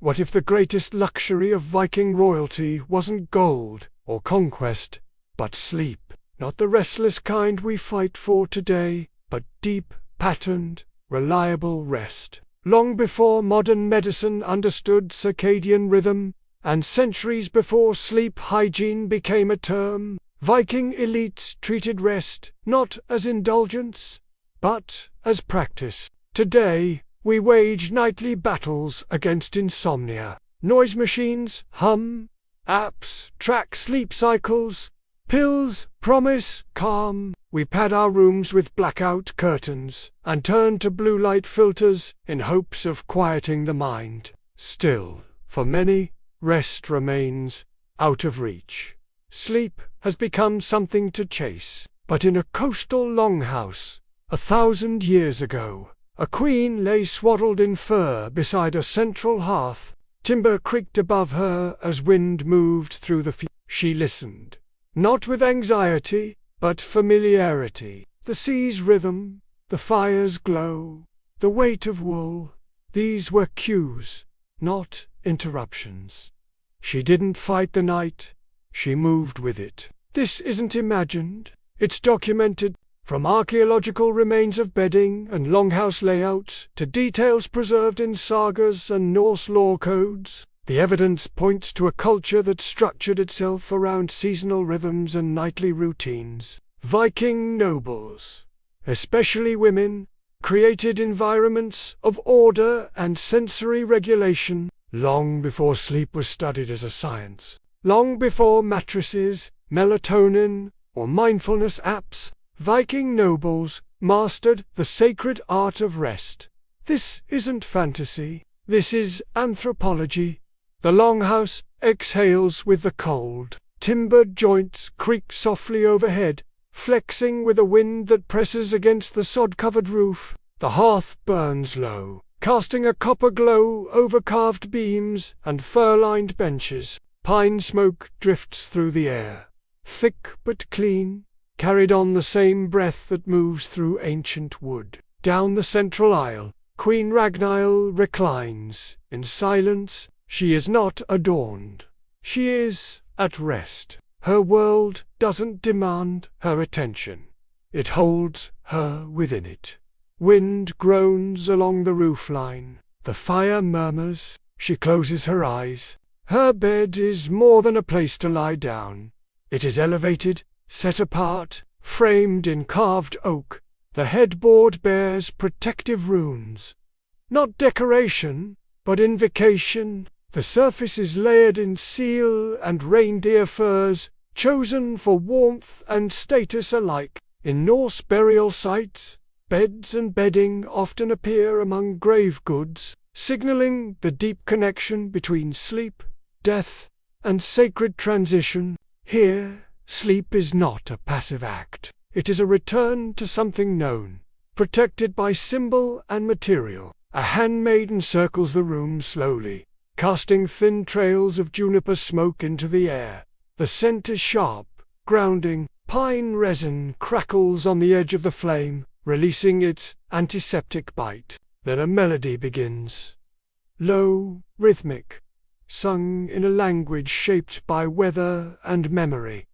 What if the greatest luxury of Viking royalty wasn't gold or conquest, but sleep? Not the restless kind we fight for today, but deep, patterned, reliable rest. Long before modern medicine understood circadian rhythm, and centuries before sleep hygiene became a term, Viking elites treated rest not as indulgence, but as practice. Today, we wage nightly battles against insomnia. Noise machines hum, apps track sleep cycles, pills promise calm. We pad our rooms with blackout curtains and turn to blue light filters in hopes of quieting the mind. Still, for many, rest remains out of reach. Sleep has become something to chase. But in a coastal longhouse, 1,000 years ago, a queen lay swaddled in fur beside a central hearth. Timber creaked above her as wind moved through the fields. She listened, not with anxiety, but familiarity. The sea's rhythm, the fire's glow, the weight of wool, these were cues, not interruptions. She didn't fight the night, she moved with it. This isn't imagined, it's documented. From archaeological remains of bedding and longhouse layouts to details preserved in sagas and Norse law codes, the evidence points to a culture that structured itself around seasonal rhythms and nightly routines. Viking nobles, especially women, created environments of order and sensory regulation long before sleep was studied as a science. Long before mattresses, melatonin, or mindfulness apps, Viking nobles mastered the sacred art of rest. This isn't fantasy, this is anthropology. The longhouse exhales with the cold. Timber joints creak softly overhead, flexing with a wind that presses against the sod-covered roof. The hearth burns low, casting a copper glow over carved beams and fur-lined benches. Pine smoke drifts through the air, thick but clean, carried on the same breath that moves through ancient wood. Down the central aisle, Queen Ragnhild reclines. In silence, she is not adorned. She is at rest. Her world doesn't demand her attention. It holds her within it. Wind groans along the roofline. The fire murmurs. She closes her eyes. Her bed is more than a place to lie down. It is elevated, set apart, framed in carved oak. The headboard bears protective runes. Not decoration, but invocation. The surface is layered in seal and reindeer furs, chosen for warmth and status alike. In Norse burial sites, beds and bedding often appear among grave goods, signaling the deep connection between sleep, death, and sacred transition. Here, sleep is not a passive act. It is a return to something known, protected by symbol and material. A handmaiden circles the room slowly, casting thin trails of juniper smoke into the air. The scent is sharp, grounding. Pine resin crackles on the edge of the flame, releasing its antiseptic bite. Then a melody begins. Low, rhythmic, sung in a language shaped by weather and memory.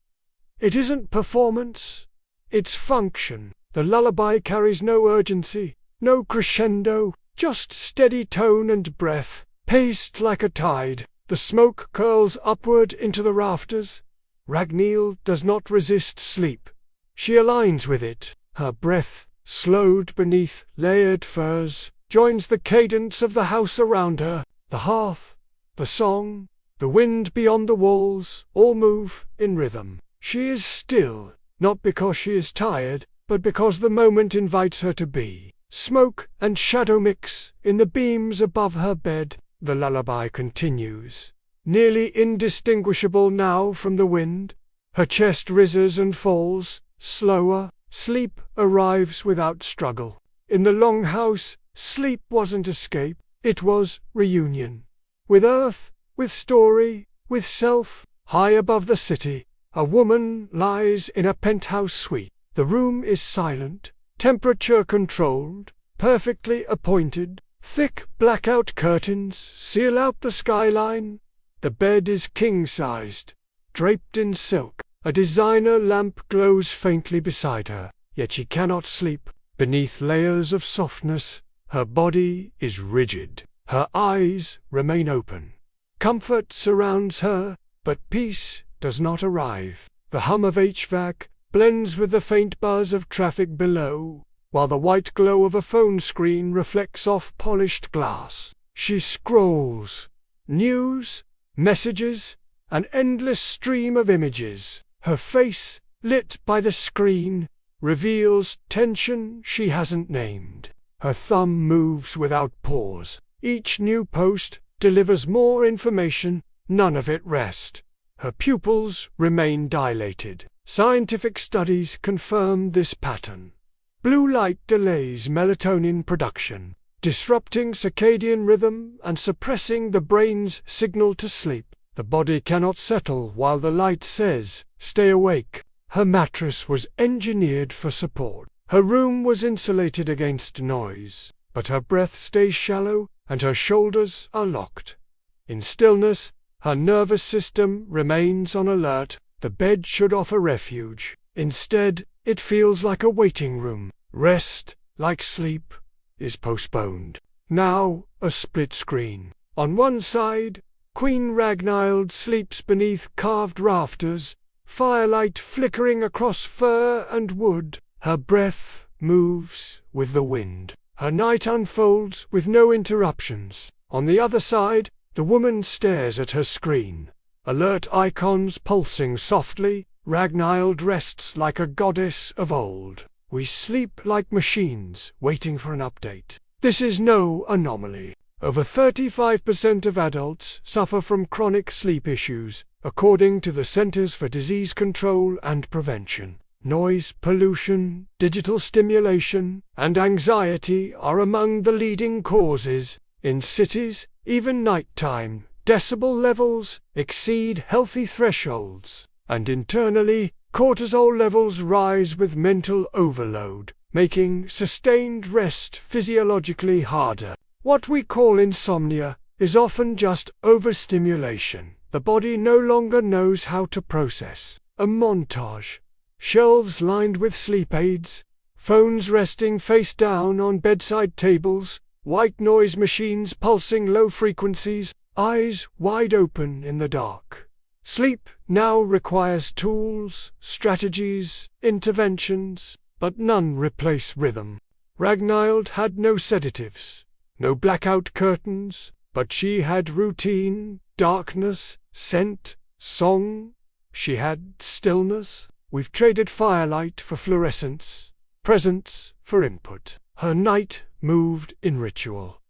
It isn't performance, it's function. The lullaby carries no urgency, no crescendo, just steady tone and breath, paced like a tide. The smoke curls upward into the rafters. Ragnhild does not resist sleep. She aligns with it. Her breath, slowed beneath layered furs, joins the cadence of the house around her. The hearth, the song, the wind beyond the walls, all move in rhythm. She is still, not because she is tired, but because the moment invites her to be. Smoke and shadow mix in the beams above her bed. The lullaby continues, nearly indistinguishable now from the wind. Her chest rises and falls, slower. Sleep arrives without struggle. In the longhouse, sleep wasn't escape, it was reunion. With earth, with story, with self. High above the city, a woman lies in a penthouse suite. The room is silent, temperature controlled, perfectly appointed. Thick blackout curtains seal out the skyline. The bed is king-sized, draped in silk. A designer lamp glows faintly beside her, yet she cannot sleep. Beneath layers of softness, her body is rigid. Her eyes remain open. Comfort surrounds her, but peace does not arrive. The hum of HVAC blends with the faint buzz of traffic below, while the white glow of a phone screen reflects off polished glass. She scrolls. News, messages, an endless stream of images. Her face, lit by the screen, reveals tension she hasn't named. Her thumb moves without pause. Each new post delivers more information, none of it rest. Her pupils remain dilated. Scientific studies confirm this pattern. Blue light delays melatonin production, disrupting circadian rhythm and suppressing the brain's signal to sleep. The body cannot settle while the light says, "Stay awake." Her mattress was engineered for support. Her room was insulated against noise, but her breath stays shallow and her shoulders are locked. In stillness, her nervous system remains on alert. The bed should offer refuge. Instead, it feels like a waiting room. Rest, like sleep, is postponed. Now, a split screen. On one side, Queen Ragnhild sleeps beneath carved rafters, firelight flickering across fur and wood. Her breath moves with the wind. Her night unfolds with no interruptions. On the other side, the woman stares at her screen. Alert icons pulsing softly. Ragnhild rests like a goddess of old. We sleep like machines, waiting for an update. This is no anomaly. Over 35% of adults suffer from chronic sleep issues, according to the Centers for Disease Control and Prevention. Noise pollution, digital stimulation, and anxiety are among the leading causes. In cities, even nighttime decibel levels exceed healthy thresholds, and internally, cortisol levels rise with mental overload, making sustained rest physiologically harder. What we call insomnia is often just overstimulation. The body no longer knows how to process. A montage. Shelves lined with sleep aids, phones resting face down on bedside tables, white noise machines pulsing low frequencies, eyes wide open in the dark. Sleep now requires tools, strategies, interventions, but none replace rhythm. Ragnhild had no sedatives, no blackout curtains, but she had routine, darkness, scent, song. She had stillness. We've traded firelight for fluorescence, presence for input. Her night moved in ritual.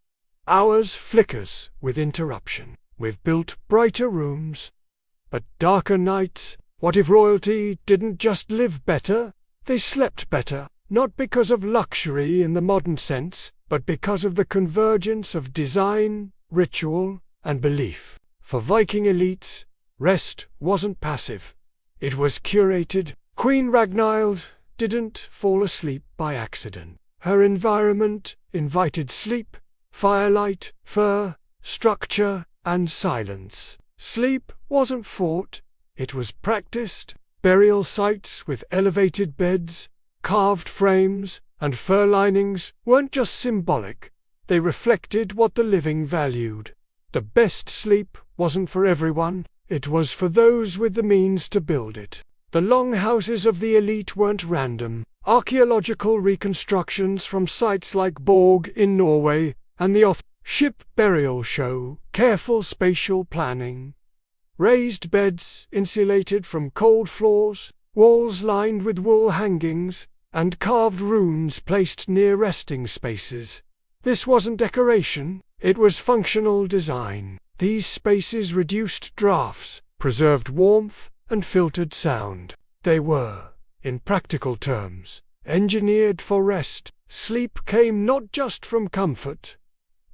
Ours flickers with interruption. We've built brighter rooms, but darker nights. What if royalty didn't just live better? They slept better, not because of luxury in the modern sense, but because of the convergence of design, ritual, and belief. For Viking elites, rest wasn't passive. It was curated. Queen Ragnhild didn't fall asleep by accident. Her environment invited sleep, firelight, fur, structure, and silence. Sleep wasn't fought, it was practiced. Burial sites with elevated beds, carved frames, and fur linings weren't just symbolic, they reflected what the living valued. The best sleep wasn't for everyone, it was for those with the means to build it. The longhouses of the elite weren't random. Archaeological reconstructions from sites like Borg in Norway and the Oth ship burial show careful spatial planning. Raised beds insulated from cold floors, walls lined with wool hangings, and carved runes placed near resting spaces. This wasn't decoration, it was functional design. These spaces reduced drafts, preserved warmth, and filtered sound. They were, in practical terms, engineered for rest. Sleep came not just from comfort,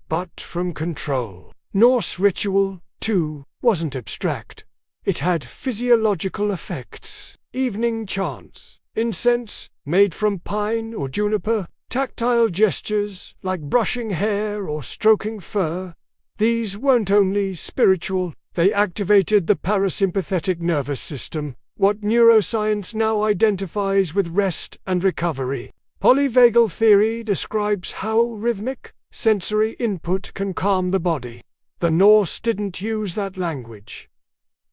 but from control. Norse ritual, too, wasn't abstract. It had physiological effects. Evening chants, incense, made from pine or juniper, Tactile gestures, like brushing hair or stroking fur, these weren't only spiritual, they activated the parasympathetic nervous system, what neuroscience now identifies with rest and recovery. Polyvagal theory describes how rhythmic, sensory input can calm the body. The Norse didn't use that language,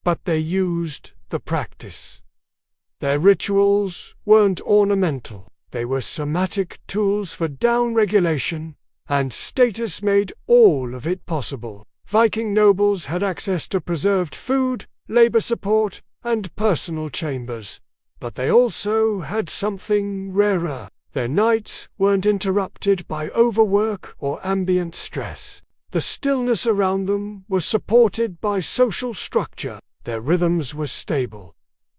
but they used the practice. Their rituals weren't ornamental, they were somatic tools for down-regulation, and status made all of it possible. Viking nobles had access to preserved food, labor support, and personal chambers, but they also had something rarer. Their nights weren't interrupted by overwork or ambient stress. The stillness around them was supported by social structure. Their rhythms were stable.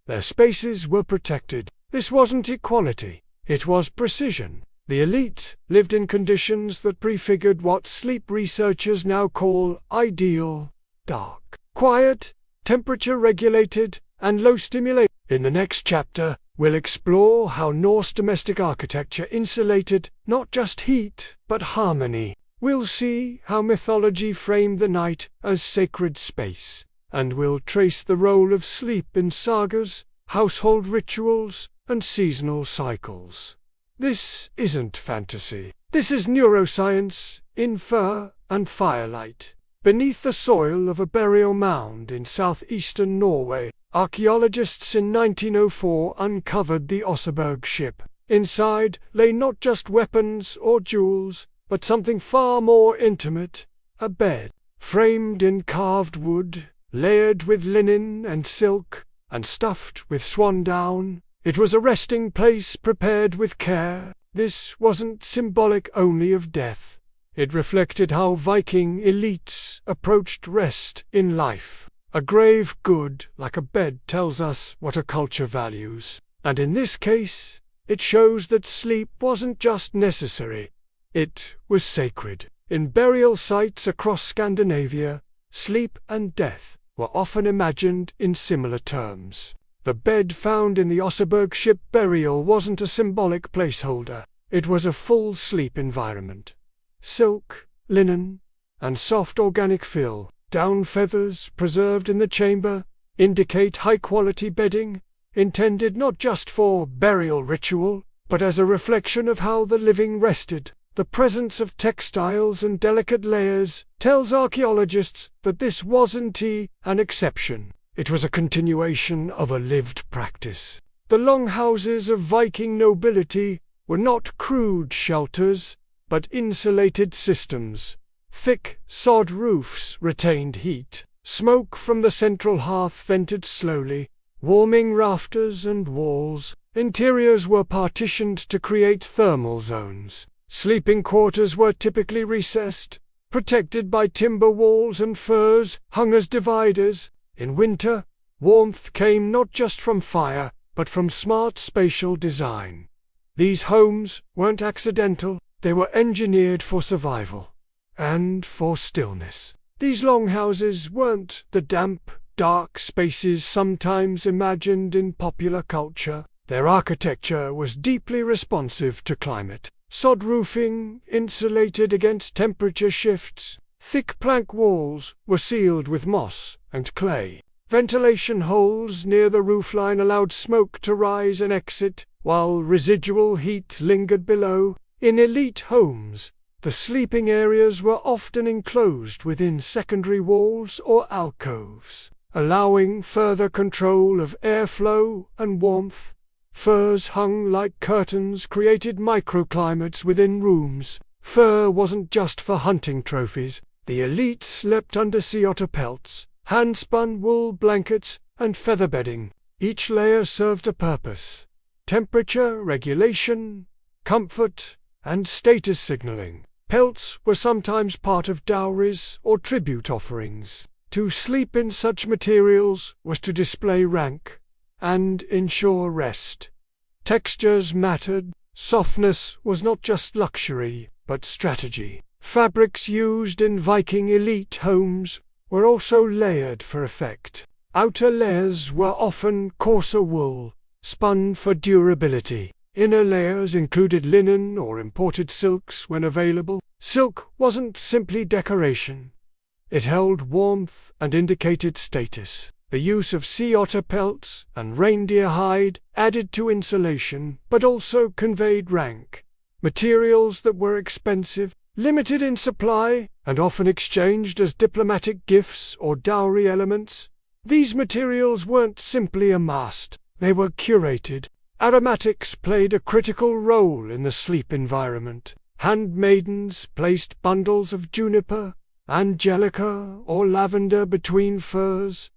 Their spaces were protected. This wasn't equality, it was precision. The elite lived in conditions that prefigured what sleep researchers now call ideal: dark, quiet, temperature-regulated, and low stimulation. In the next chapter, we'll explore how Norse domestic architecture insulated not just heat, but harmony. We'll see how mythology framed the night as sacred space, and we'll trace the role of sleep in sagas, household rituals, and seasonal cycles. This isn't fantasy. This is neuroscience in fur and firelight. Beneath the soil of a burial mound in southeastern Norway, archaeologists in 1904 uncovered the Oseberg ship. Inside lay not just weapons or jewels, but something far more intimate: a bed, framed in carved wood, layered with linen and silk, and stuffed with swan down. It was a resting place prepared with care. This wasn't symbolic only of death. It reflected how Viking elites approached rest in life. A grave good like a bed tells us what a culture values. And in this case, it shows that sleep wasn't just necessary, it was sacred. In burial sites across Scandinavia, sleep and death were often imagined in similar terms. The bed found in the Oseberg ship burial wasn't a symbolic placeholder, it was a full sleep environment. Silk, linen, and soft organic fill, down feathers preserved in the chamber, indicate high-quality bedding, intended not just for burial ritual, but as a reflection of how the living rested. The presence of textiles and delicate layers tells archaeologists that this wasn't an exception. It was a continuation of a lived practice. The longhouses of Viking nobility were not crude shelters, but insulated systems. Thick sod roofs retained heat. Smoke from the central hearth vented slowly, warming rafters and walls. Interiors were partitioned to create thermal zones. Sleeping quarters were typically recessed, protected by timber walls and firs hung as dividers. In winter, warmth came not just from fire, but from smart spatial design. These homes weren't accidental, they were engineered for survival and for stillness. These longhouses weren't the damp, dark spaces sometimes imagined in popular culture. Their architecture was deeply responsive to climate. Sod roofing insulated against temperature shifts. Thick plank walls were sealed with moss and clay. Ventilation holes near the roofline allowed smoke to rise and exit, while residual heat lingered below. In elite homes, the sleeping areas were often enclosed within secondary walls or alcoves, allowing further control of airflow and warmth. Furs hung like curtains created microclimates within rooms. Fur wasn't just for hunting trophies. The elite slept under sea otter pelts, hand-spun wool blankets, and feather bedding. Each layer served a purpose: temperature regulation, comfort, and status signaling. Pelts were sometimes part of dowries or tribute offerings. To sleep in such materials was to display rank and ensure rest. Textures mattered. Softness was not just luxury, but strategy. Fabrics used in Viking elite homes were also layered for effect. Outer layers were often coarser wool, spun for durability. Inner layers included linen or imported silks when available. Silk wasn't simply decoration. It held warmth and indicated status. The use of sea otter pelts and reindeer hide added to insulation, but also conveyed rank. Materials that were expensive, limited in supply, and often exchanged as diplomatic gifts or dowry elements. These materials weren't simply amassed, they were curated. Aromatics played a critical role in the sleep environment. Handmaidens placed bundles of juniper, angelica, or lavender between furs.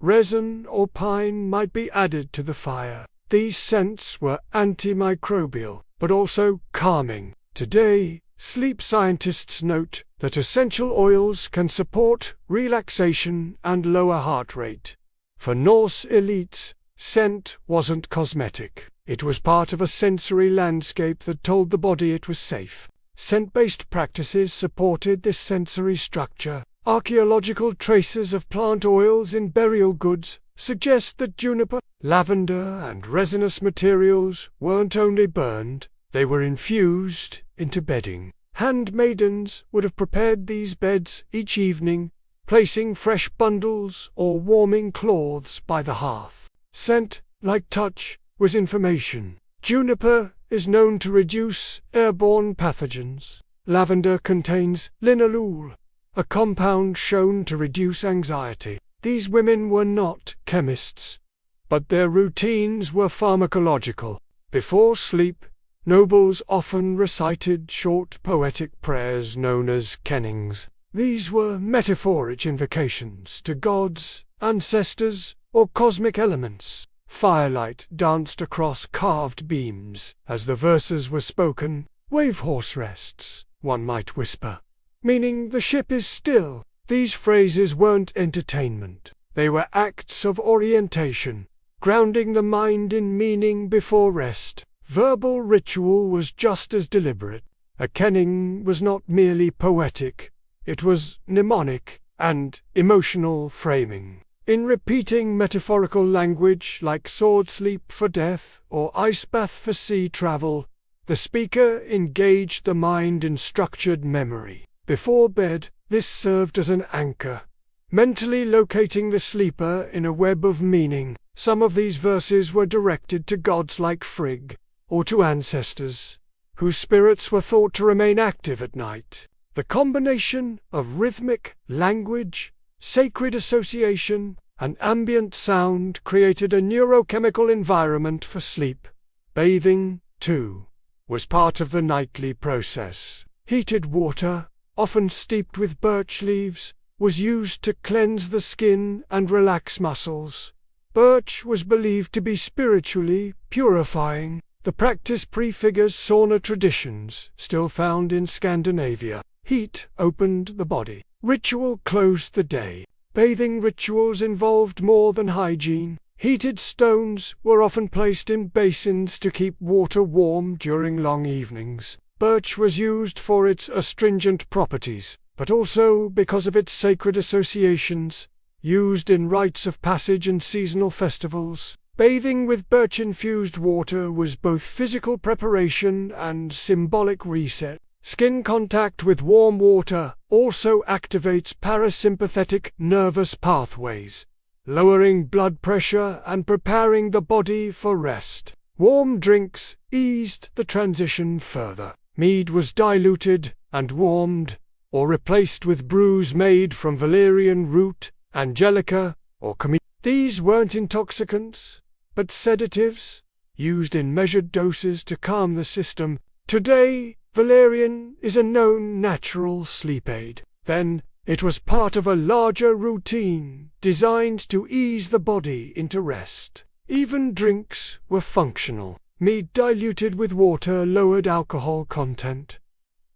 Resin or pine might be added to the fire. These scents were antimicrobial, but also calming. Today, sleep scientists note that essential oils can support relaxation and lower heart rate. For Norse elites, scent wasn't cosmetic. It was part of a sensory landscape that told the body it was safe. Scent-based practices supported this sensory structure. Archaeological traces of plant oils in burial goods suggest that juniper, lavender, and resinous materials weren't only burned, they were infused into bedding. Handmaidens would have prepared these beds each evening, placing fresh bundles or warming cloths by the hearth. Scent, like touch, was information. Juniper is known to reduce airborne pathogens. Lavender contains linalool, a compound shown to reduce anxiety. These women were not chemists, but their routines were pharmacological. Before sleep, nobles often recited short poetic prayers known as kennings. These were metaphoric invocations to gods, ancestors, or cosmic elements. Firelight danced across carved beams as the verses were spoken. Wave horse rests, one might whisper, meaning the ship is still. These phrases weren't entertainment. They were acts of orientation, grounding the mind in meaning before rest. Verbal ritual was just as deliberate. A kenning was not merely poetic, it was mnemonic and emotional framing. In repeating metaphorical language like sword sleep for death or ice bath for sea travel, the speaker engaged the mind in structured memory. Before bed, this served as an anchor, mentally locating the sleeper in a web of meaning. Some of these verses were directed to gods like Frigg, or to ancestors, whose spirits were thought to remain active at night. The combination of rhythmic language, sacred association, and ambient sound created a neurochemical environment for sleep. Bathing, too, was part of the nightly process. Heated water, often steeped with birch leaves, was used to cleanse the skin and relax muscles. Birch was believed to be spiritually purifying. The practice prefigures sauna traditions still found in Scandinavia. Heat opened the body. Ritual closed the day. Bathing rituals involved more than hygiene. Heated stones were often placed in basins to keep water warm during long evenings. Birch was used for its astringent properties, but also because of its sacred associations, used in rites of passage and seasonal festivals. Bathing with birch-infused water was both physical preparation and symbolic reset. Skin contact with warm water also activates parasympathetic nervous pathways, lowering blood pressure and preparing the body for rest. Warm drinks eased the transition further. Mead was diluted and warmed, or replaced with brews made from valerian root, angelica, or communion. These weren't intoxicants, but sedatives, used in measured doses to calm the system. Today, valerian is a known natural sleep aid. Then, it was part of a larger routine designed to ease the body into rest. Even drinks were functional. Mead diluted with water lowered alcohol content,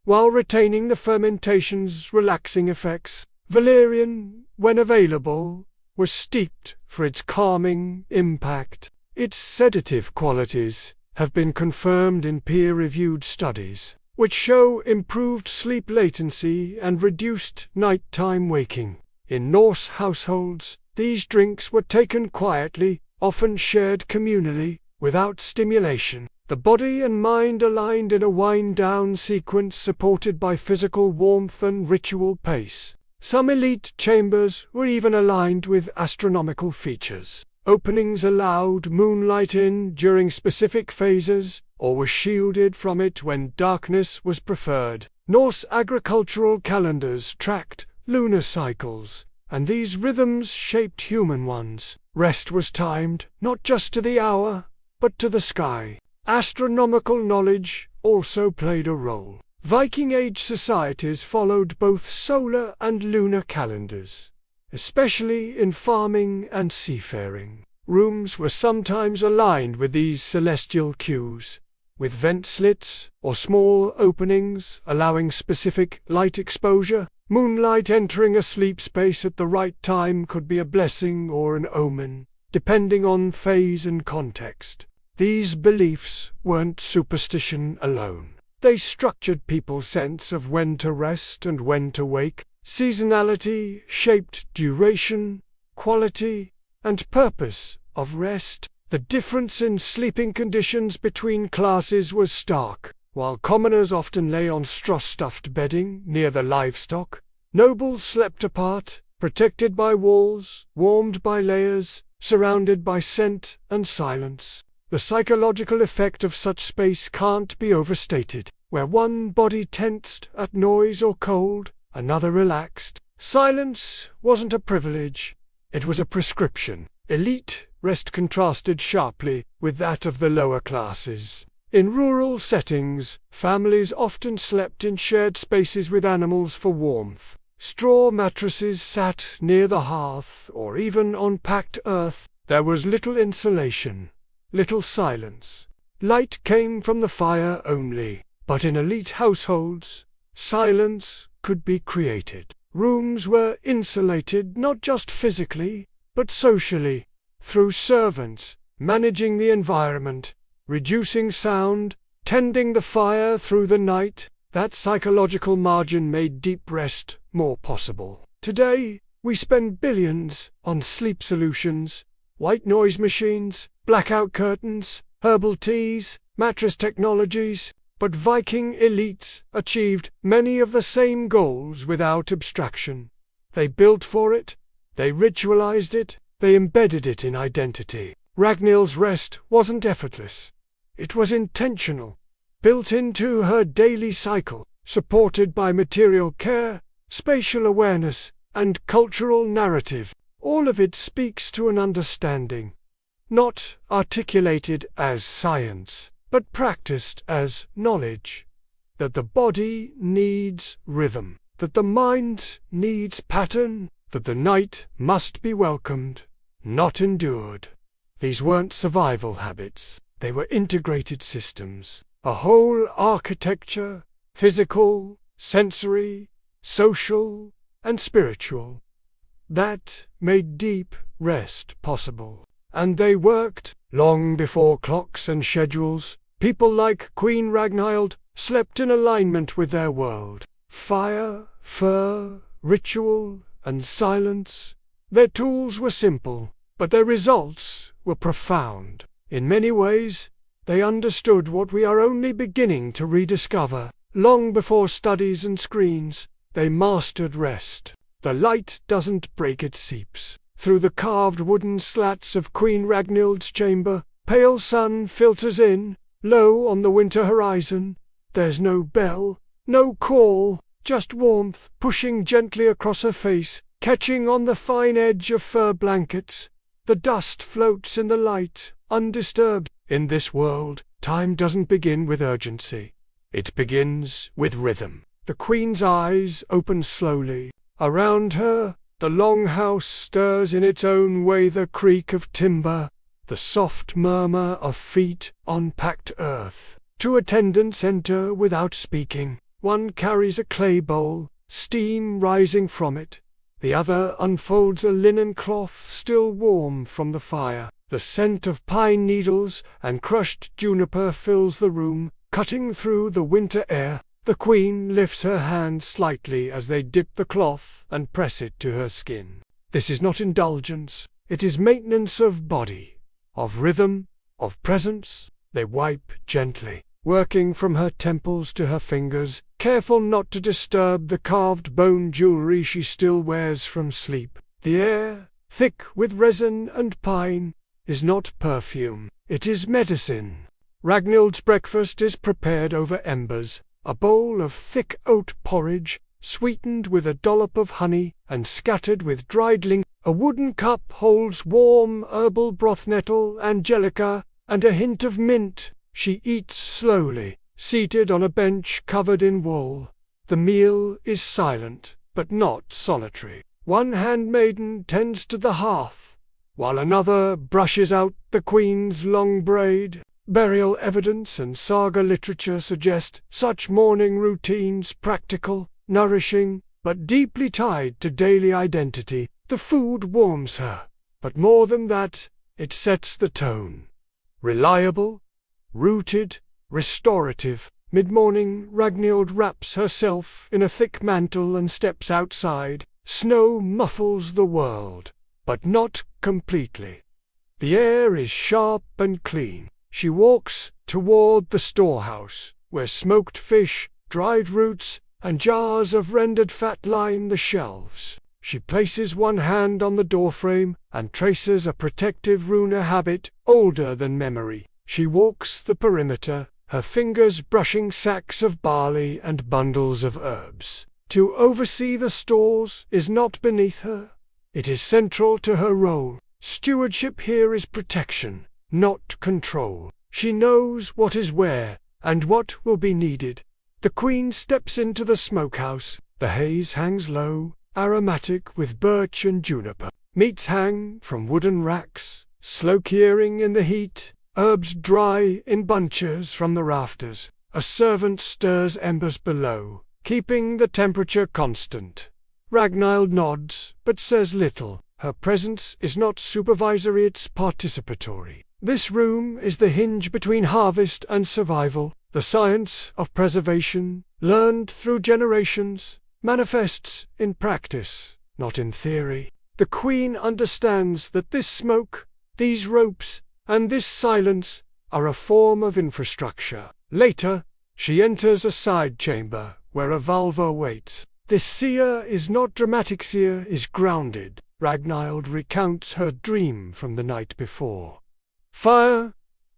while retaining the fermentation's relaxing effects. Valerian, when available, was steeped for its calming impact. Its sedative qualities have been confirmed in peer-reviewed studies, which show improved sleep latency and reduced nighttime waking. In Norse households, these drinks were taken quietly, often shared communally, without stimulation. The the body and mind aligned in a wind-down sequence supported by physical warmth and ritual pace. Some elite chambers were even aligned with astronomical features. Openings allowed moonlight in during specific phases, or were shielded from it when darkness was preferred. Norse agricultural calendars tracked lunar cycles, and these rhythms shaped human ones. Rest was timed, not just to the hour, but to the sky. Astronomical knowledge also played a role. Viking Age societies followed both solar and lunar calendars, especially in farming and seafaring. Rooms were sometimes aligned with these celestial cues, with vent slits or small openings allowing specific light exposure. Moonlight entering a sleep space at the right time could be a blessing or an omen, depending on phase and context. These beliefs weren't superstition alone. They structured people's sense of when to rest and when to wake. Seasonality shaped duration, quality, and purpose of rest. The difference in sleeping conditions between classes was stark. While commoners often lay on straw-stuffed bedding near the livestock, nobles slept apart, protected by walls, warmed by layers, surrounded by scent and silence. The psychological effect of such space can't be overstated. Where one body tensed at noise or cold, another relaxed. Silence wasn't a privilege, it was a prescription. Elite rest contrasted sharply with that of the lower classes. In rural settings, families often slept in shared spaces with animals for warmth. Straw mattresses sat near the hearth or even on packed earth. There was little insulation, little silence. Light came from the fire only. But in elite households, silence could be created. Rooms were insulated not just physically, but socially, through servants, managing the environment, reducing sound, tending the fire through the night. That psychological margin made deep rest more possible. Today, we spend billions on sleep solutions, white noise machines, blackout curtains, herbal teas, mattress technologies. But Viking elites achieved many of the same goals without abstraction. They built for it, they ritualized it, they embedded it in identity. Ragnhild's rest wasn't effortless. It was intentional, built into her daily cycle, supported by material care, spatial awareness, and cultural narrative. All of it speaks to an understanding, not articulated as science, but practiced as knowledge, that the body needs rhythm, that the mind needs pattern, that the night must be welcomed, not endured. These weren't survival habits, they were integrated systems, a whole architecture, physical, sensory, social, and spiritual, that made deep rest possible. And they worked long before clocks and schedules. People like Queen Ragnhild slept in alignment with their world. Fire, fur, ritual, and silence. Their tools were simple, but their results were profound. In many ways, they understood what we are only beginning to rediscover. Long before studies and screens, they mastered rest. The light doesn't break, it seeps. Through the carved wooden slats of Queen Ragnhild's chamber, pale sun filters in. Low on the winter horizon, there's no bell, no call, just warmth pushing gently across her face, catching on the fine edge of fur blankets. The dust floats in the light, undisturbed. In this world, time doesn't begin with urgency. It begins with rhythm. The Queen's eyes open slowly. Around her, the longhouse stirs in its own way, the creak of timber, the soft murmur of feet on packed earth. Two attendants enter without speaking. One carries a clay bowl, steam rising from it. The other unfolds a linen cloth still warm from the fire. The scent of pine needles and crushed juniper fills the room, cutting through the winter air. The Queen lifts her hand slightly as they dip the cloth and press it to her skin. This is not indulgence, it is maintenance of body, of rhythm, of presence. They wipe gently, working from her temples to her fingers, careful not to disturb the carved bone jewelry she still wears from sleep. The air, thick with resin and pine, is not perfume, it is medicine. Ragnhild's breakfast is prepared over embers, a bowl of thick oat porridge, sweetened with a dollop of honey and scattered with dried ling. A wooden cup holds warm herbal broth, nettle, angelica, and a hint of mint. She eats slowly, seated on a bench covered in wool. The meal is silent, but not solitary. One handmaiden tends to the hearth, while another brushes out the queen's long braid. Burial evidence and saga literature suggest such morning routines practical, nourishing, but deeply tied to daily identity. The food warms her, but more than that, it sets the tone. Reliable, rooted, restorative. Mid-morning, Ragnhild wraps herself in a thick mantle and steps outside. Snow muffles the world, but not completely. The air is sharp and clean. She walks toward the storehouse, where smoked fish, dried roots, and jars of rendered fat line the shelves. She places one hand on the doorframe and traces a protective rune habit older than memory. She walks the perimeter, her fingers brushing sacks of barley and bundles of herbs. To oversee the stores is not beneath her. It is central to her role. Stewardship here is protection, not control. She knows what is where and what will be needed. The queen steps into the smokehouse. The haze hangs low, aromatic with birch and juniper. Meats hang from wooden racks, slow curing in the heat. Herbs dry in bunches from the rafters. A servant stirs embers below, keeping the temperature constant. Ragnhild nods, but says little. Her presence is not supervisory, it's participatory. This room is the hinge between harvest and survival. The science of preservation, learned through generations, manifests in practice, not in theory. The queen understands that this smoke, these ropes, and this silence are a form of infrastructure. Later, she enters a side chamber where a vulva waits. This seer is not dramatic, seer is grounded. Ragnhild recounts her dream from the night before. Fire,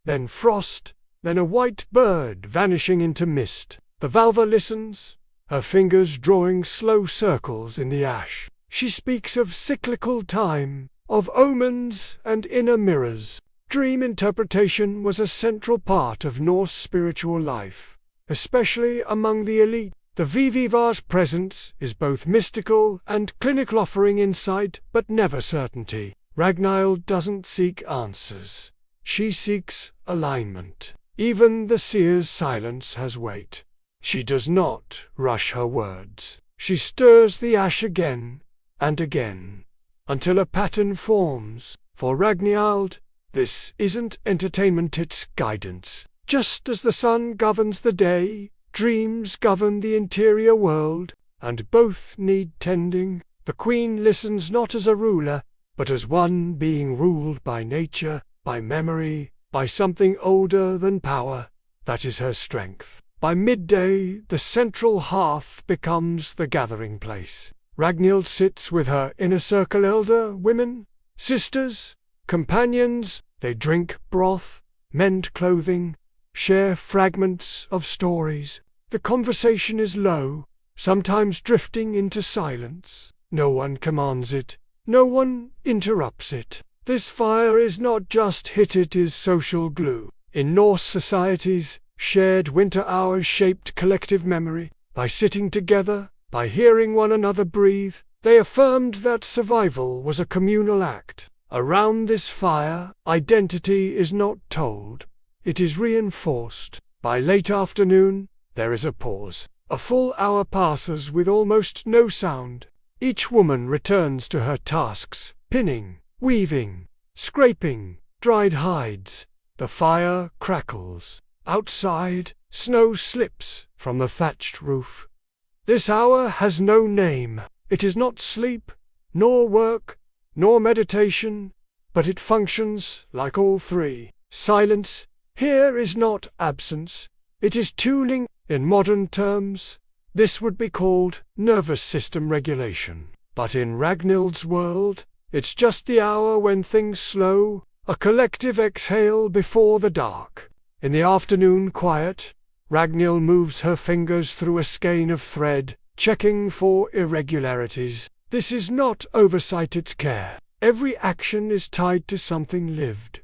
then frost, then a white bird vanishing into mist. The vulva listens, her fingers drawing slow circles in the ash. She speaks of cyclical time, of omens and inner mirrors. Dream interpretation was a central part of Norse spiritual life, especially among the elite. The Vivivar's presence is both mystical and clinical, offering insight but never certainty. Ragnhild doesn't seek answers. She seeks alignment. Even the seer's silence has weight. She does not rush her words. She stirs the ash again and again, until a pattern forms. For Ragnhild, this isn't entertainment, it's guidance. Just as the sun governs the day, dreams govern the interior world, and both need tending. The queen listens not as a ruler, but as one being ruled by nature, by memory, by something older than power. That is her strength. By midday, the central hearth becomes the gathering place. Ragnhild sits with her inner circle, elder women, sisters, companions. They drink broth, mend clothing, share fragments of stories. The conversation is low, sometimes drifting into silence. No one commands it, no one interrupts it. This fire is not just hit, it is social glue. In Norse societies, shared winter hours shaped collective memory. By sitting together, by hearing one another breathe, they affirmed that survival was a communal act. Around this fire, identity is not told, it is reinforced. By late afternoon, there is a pause. A full hour passes with almost no sound. Each woman returns to her tasks, pinning, weaving, scraping, dried hides. The fire crackles. Outside, snow slips from the thatched roof. This hour has no name. It is not sleep, nor work, nor meditation, but it functions like all three. Silence, Here is not absence, it is tuning. In modern terms, this would be called nervous system regulation. But in Ragnhild's world, it's just the hour when things slow, a collective exhale before the dark. In the afternoon quiet, Ragnhild moves her fingers through a skein of thread, checking for irregularities. This is not oversight, it's care. Every action is tied to something lived.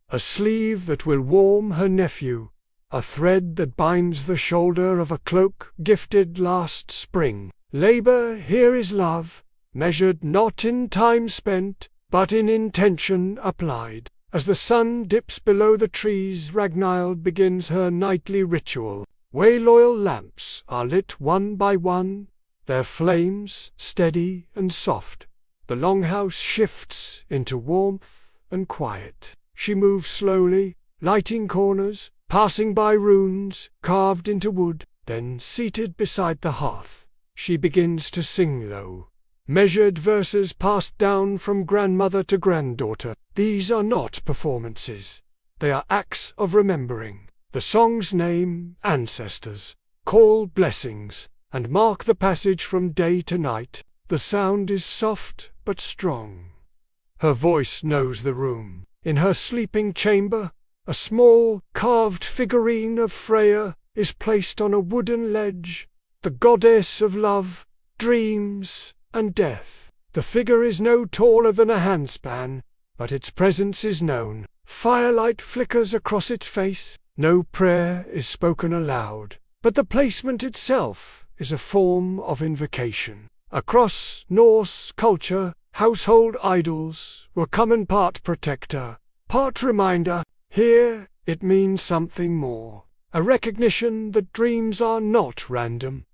A sleeve that will warm her nephew, a thread that binds the shoulder of a cloak gifted last spring. Labor here is love, measured not in time spent, but in intention applied. As the sun dips below the trees, Ragnhild begins her nightly ritual. Wayloyal lamps are lit one by one, their flames steady and soft. The longhouse shifts into warmth and quiet. She moves slowly, lighting corners, passing by runes carved into wood. Then, seated beside the hearth, she begins to sing low. Measured verses passed down from grandmother to granddaughter. These are not performances. They are acts of remembering. The songs name ancestors, call blessings, and mark the passage from day to night. The sound is soft but strong. Her voice knows the room. In her sleeping chamber, a small carved figurine of Freya is placed on a wooden ledge, the goddess of love, dreams, and death. The figure is no taller than a handspan, but its presence is known. Firelight flickers across its face. No prayer is spoken aloud, but the placement itself is a form of invocation. Across Norse culture, household idols were common, part protector, part reminder. Here, it means something more. A recognition that dreams are not random.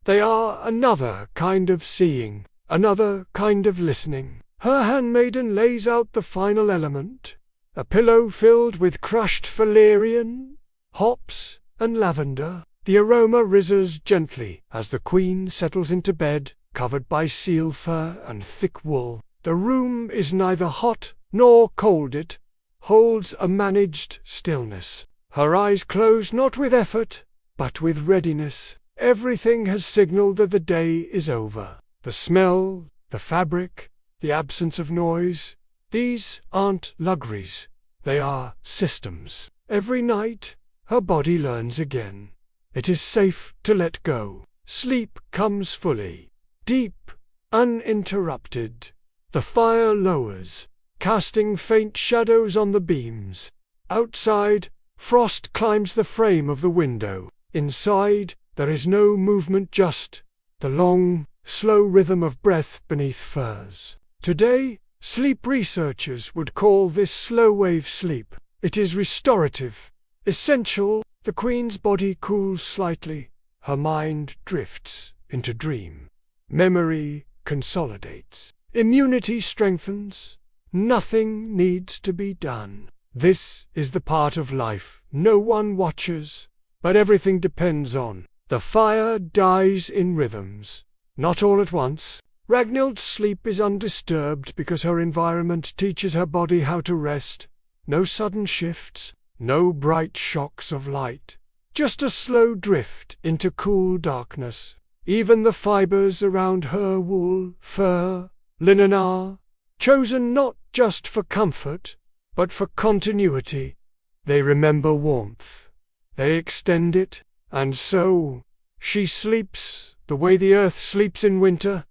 They are another kind of seeing, another kind of listening. Her handmaiden lays out the final element, a pillow filled with crushed valerian, hops, and lavender. The aroma rises gently as the queen settles into bed, covered by seal fur and thick wool. The room is neither hot nor cold. It holds a managed stillness. Her eyes close not with effort, but with readiness. Everything has signaled that the day is over. The smell, the fabric, the absence of noise, these aren't luxuries. They are systems. Every night, her body learns again. It is safe to let go. Sleep comes fully, deep, uninterrupted. The fire lowers, casting faint shadows on the beams. Outside, frost climbs the frame of the window. Inside, there is no movement, just the long, slow rhythm of breath beneath furs. Today, sleep researchers would call this slow-wave sleep. It is restorative, essential. The queen's body cools slightly. Her mind drifts into dream. Memory consolidates. Immunity strengthens. Nothing needs to be done. This is the part of life no one watches, but everything depends on. The fire dies in rhythms, not all at once. Ragnhild's sleep is undisturbed because her environment teaches her body how to rest. No sudden shifts, no bright shocks of light, just a slow drift into cool darkness. Even the fibers around her wool, fur, linen are chosen not just for comfort, but for continuity. They remember warmth. They extend it, and so she sleeps the way the earth sleeps in winter.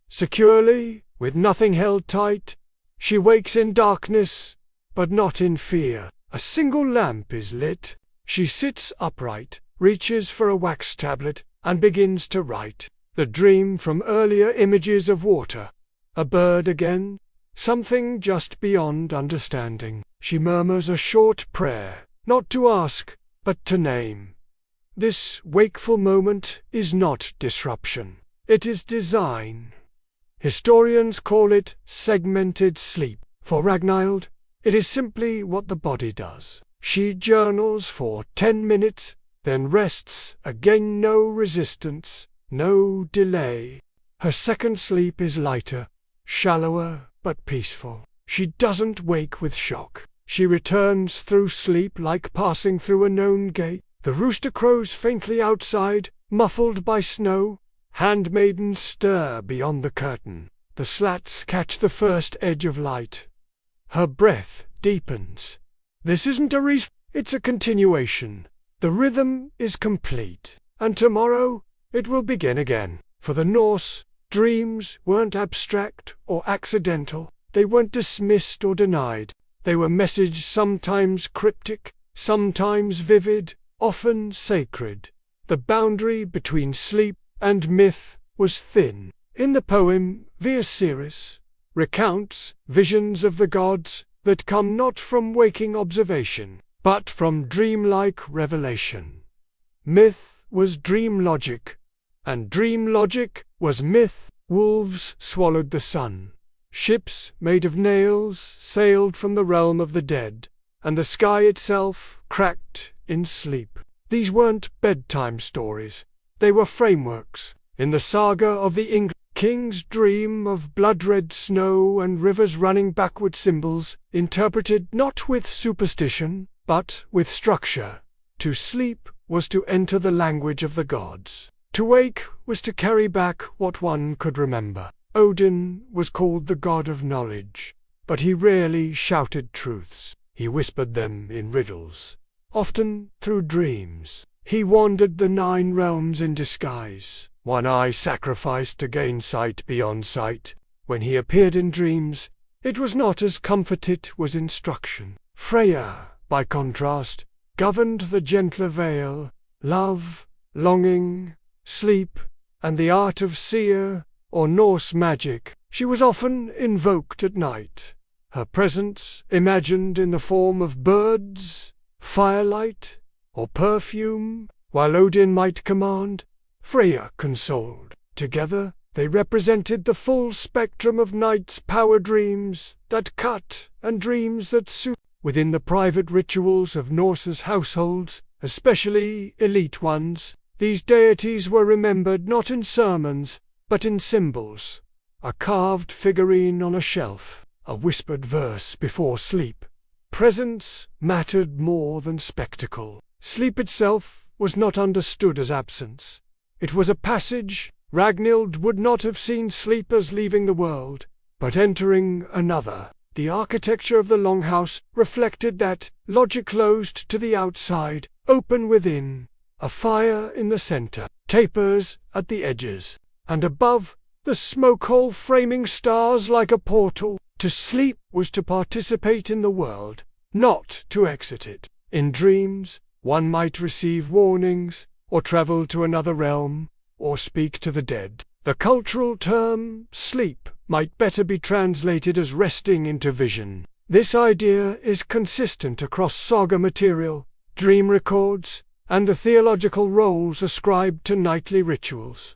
Securely, with nothing held tight, she wakes in darkness, but not in fear. A single lamp is lit. She sits upright, reaches for a wax tablet, and begins to write. The dream from earlier images of water. A bird again, something just beyond understanding. She murmurs a short prayer, not to ask, but to name. This wakeful moment is not disruption. It is design. Historians call it segmented sleep. For Ragnhild, it is simply what the body does. She journals for 10 minutes, then rests again. No resistance, no delay. Her second sleep is lighter, shallower, but peaceful. She doesn't wake with shock. She returns through sleep like passing through a known gate. The rooster crows faintly outside, muffled by snow. Handmaidens stir beyond the curtain. The slats catch the first edge of light. Her breath deepens. This isn't a it's a continuation. The rhythm is complete. And tomorrow, it will begin again. For the Norse, dreams weren't abstract or accidental. They weren't dismissed or denied. They were messages, sometimes cryptic, sometimes vivid, often sacred. The boundary between sleep and myth was thin. In the poem, Virceris recounts visions of the gods that come not from waking observation, but from dreamlike revelation. Myth was dream logic, and dream logic was myth. Wolves swallowed the sun. Ships made of nails sailed from the realm of the dead, and the sky itself cracked in sleep. These weren't bedtime stories. They were frameworks. In the saga of the English, kings dream of blood-red snow and rivers running backward, symbols interpreted not with superstition, but with structure. To sleep was to enter the language of the gods. To wake was to carry back what one could remember. Odin was called the god of knowledge, but he rarely shouted truths. He whispered them in riddles. Often through dreams, he wandered the 9 realms in disguise. One eye sacrificed to gain sight beyond sight. When he appeared in dreams, it was not as comfort, it was instruction. Freya, by contrast, governed the gentler veil, love, longing, sleep, and the art of seer, or Norse magic. She was often invoked at night. Her presence imagined in the form of birds, firelight, or perfume, while Odin might command, Freya consoled. Together, they represented the full spectrum of night's power, dreams that cut and dreams that soothe. Within the private rituals of Norse's households, especially elite ones, these deities were remembered not in sermons, but in symbols. A carved figurine on a shelf, a whispered verse before sleep. Presence mattered more than spectacle. Sleep itself was not understood as absence. It was a passage. Ragnhild would not have seen sleep as leaving the world, but entering another. The architecture of the longhouse reflected that, logic closed to the outside, open within. A fire in the center, tapers at the edges, and above, the smoke hole framing stars like a portal. To sleep was to participate in the world, not to exit it. In dreams, one might receive warnings, or travel to another realm, or speak to the dead. The cultural term, sleep, might better be translated as resting into vision. This idea is consistent across saga material, dream records, and the theological roles ascribed to nightly rituals.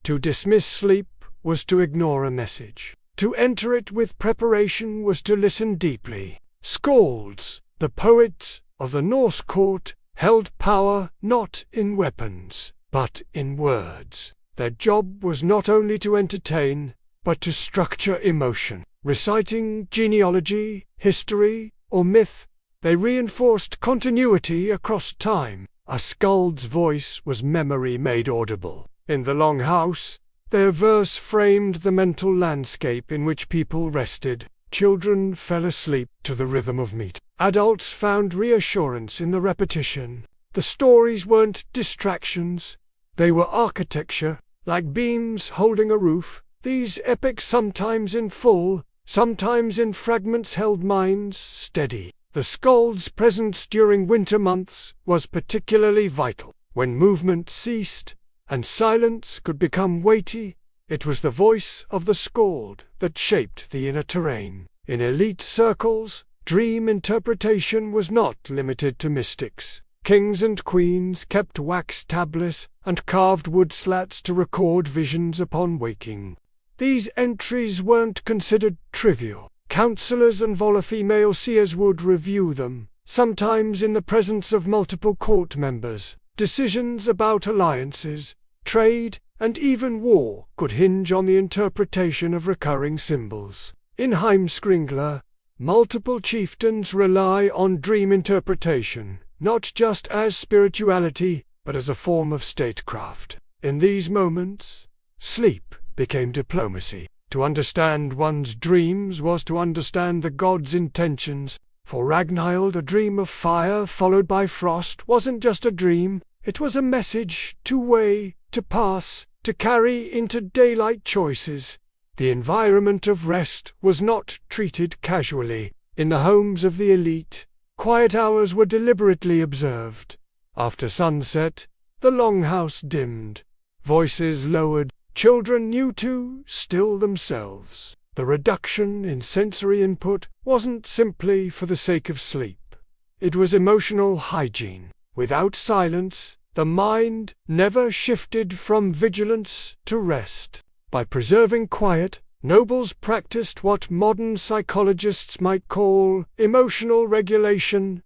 To dismiss sleep was to ignore a message. To enter it with preparation was to listen deeply. Skalds, the poets of the Norse court, held power not in weapons, but in words. Their job was not only to entertain, but to structure emotion. Reciting genealogy, history, or myth, they reinforced continuity across time. A skald's voice was memory made audible. In the Longhouse, their verse framed the mental landscape in which people rested. Children fell asleep to the rhythm of meat. Adults found reassurance in the repetition. The stories weren't distractions. They were architecture, like beams holding a roof. These epics, sometimes in full, sometimes in fragments, held minds steady. The skald's presence during winter months was particularly vital. When movement ceased, and silence could become weighty, it was the voice of the skald that shaped the inner terrain. In elite circles, dream interpretation was not limited to mystics. Kings and queens kept wax tablets and carved wood slats to record visions upon waking. These entries weren't considered trivial. Counselors and female seers would review them, sometimes in the presence of multiple court members. Decisions about alliances, trade, and even war could hinge on the interpretation of recurring symbols. In Heimskringla, multiple chieftains rely on dream interpretation, not just as spirituality, but as a form of statecraft. In these moments, sleep became diplomacy. To understand one's dreams was to understand the god's intentions. For Ragnhild, a dream of fire followed by frost wasn't just a dream, it was a message to weigh, to pass, to carry into daylight choices. The environment of rest was not treated casually. In the homes of the elite, quiet hours were deliberately observed. After sunset, the longhouse dimmed. Voices lowered. Children knew to still themselves. The reduction in sensory input wasn't simply for the sake of sleep. It was emotional hygiene. Without silence, the mind never shifted from vigilance to rest. By preserving quiet, nobles practiced what modern psychologists might call emotional regulation.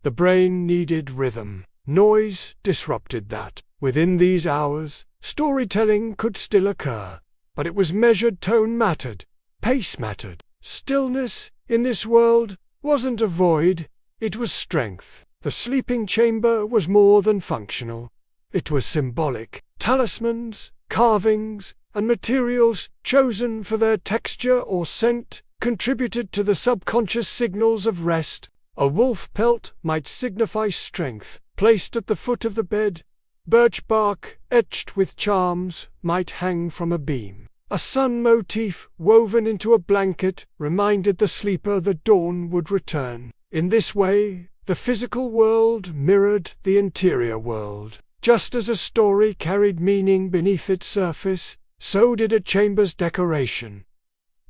The brain needed rhythm. Noise disrupted that. Within these hours, storytelling could still occur, but it was measured. Tone mattered. Pace mattered. Stillness, in this world, wasn't a void, it was strength. The sleeping chamber was more than functional. It was symbolic. Talismans, carvings, and materials chosen for their texture or scent contributed to the subconscious signals of rest. A wolf pelt might signify strength, placed at the foot of the bed. Birch bark, etched with charms, might hang from a beam. A sun motif woven into a blanket reminded the sleeper the dawn would return. In this way, the physical world mirrored the interior world. Just as a story carried meaning beneath its surface, so did a chamber's decoration.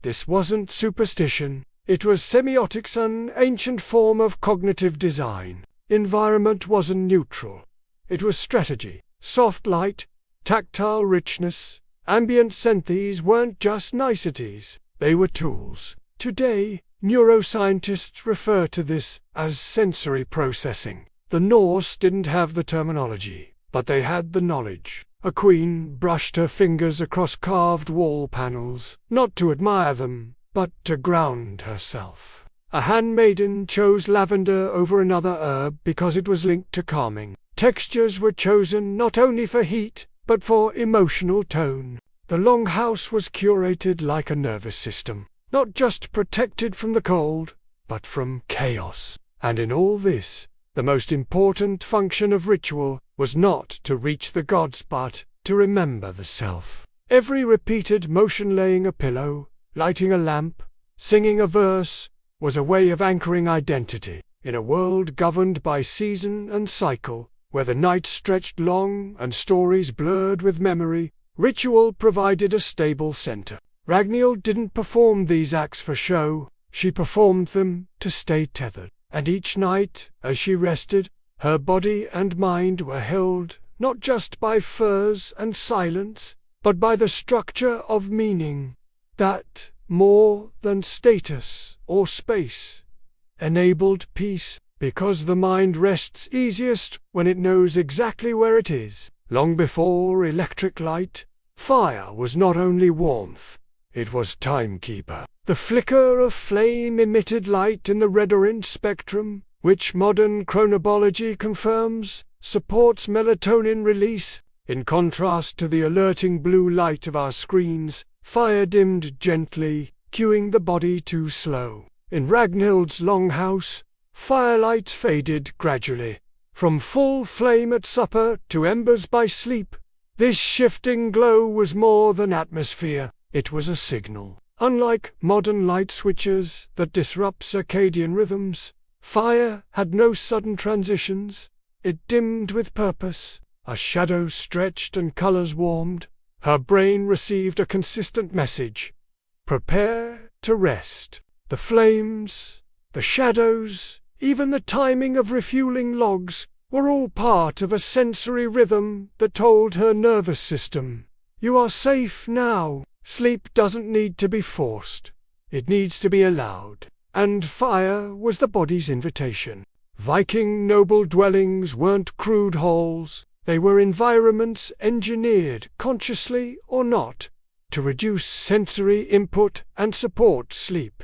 This wasn't superstition, it was semiotics, an ancient form of cognitive design. Environment wasn't neutral. It was strategy. Soft light, tactile richness, ambient scent, these weren't just niceties, they were tools. Today, neuroscientists refer to this as sensory processing. The Norse didn't have the terminology, but they had the knowledge. A queen brushed her fingers across carved wall panels, not to admire them, but to ground herself. A handmaiden chose lavender over another herb because it was linked to calming. Textures were chosen not only for heat, but for emotional tone. The longhouse was curated like a nervous system, not just protected from the cold, but from chaos. And in all this, the most important function of ritual was not to reach the gods but to remember the self. Every repeated motion, laying a pillow, lighting a lamp, singing a verse, was a way of anchoring identity. In a world governed by season and cycle, where the night stretched long and stories blurred with memory, ritual provided a stable center. Ragnhild didn't perform these acts for show, she performed them to stay tethered. And each night, as she rested, her body and mind were held not just by furs and silence, but by the structure of meaning, that, more than status or space, enabled peace, because the mind rests easiest when it knows exactly where it is. Long before electric light, fire was not only warmth, it was timekeeper. The flicker of flame emitted light in the red-orange spectrum, which modern chronobiology confirms, supports melatonin release. In contrast to the alerting blue light of our screens, fire dimmed gently, cueing the body to slow. In Ragnhild's longhouse, firelight faded gradually, from full flame at supper to embers by sleep. This shifting glow was more than atmosphere, it was a signal. Unlike modern light switches that disrupt circadian rhythms, fire had no sudden transitions. It dimmed with purpose. As shadows stretched and colors warmed, her brain received a consistent message. Prepare to rest. The flames, the shadows, even the timing of refueling logs, were all part of a sensory rhythm that told her nervous system, "You are safe now." Sleep doesn't need to be forced. It needs to be allowed. And fire was the body's invitation. Viking noble dwellings weren't crude halls. They were environments engineered, consciously or not, to reduce sensory input and support sleep.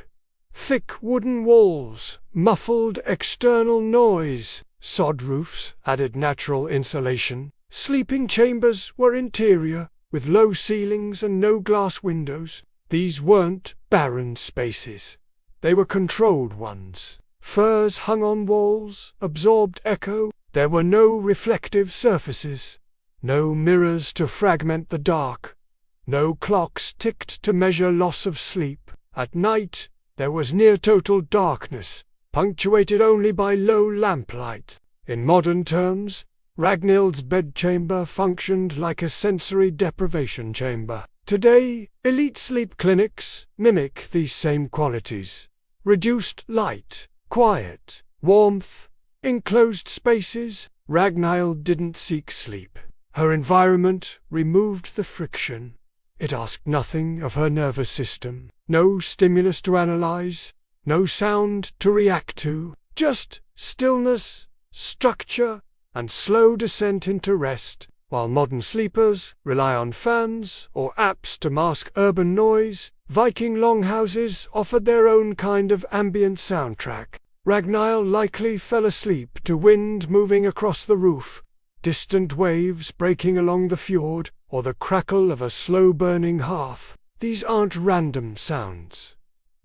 Thick wooden walls, muffled external noise, sod roofs added natural insulation. Sleeping chambers were interior, with low ceilings and no glass windows. These weren't barren spaces. They were controlled ones. Furs hung on walls, absorbed echo. There were no reflective surfaces, no mirrors to fragment the dark, no clocks ticked to measure loss of sleep. At night, there was near-total darkness, punctuated only by low lamplight. In modern terms, Ragnhild's bedchamber functioned like a sensory deprivation chamber. Today, elite sleep clinics mimic these same qualities. Reduced light, quiet, warmth, enclosed spaces. Ragnhild didn't seek sleep. Her environment removed the friction. It asked nothing of her nervous system. No stimulus to analyze, no sound to react to, just stillness, structure, and slow descent into rest. While modern sleepers rely on fans or apps to mask urban noise, Viking longhouses offered their own kind of ambient soundtrack. Ragnhild likely fell asleep to wind moving across the roof, distant waves breaking along the fjord, or the crackle of a slow-burning hearth. These aren't random sounds.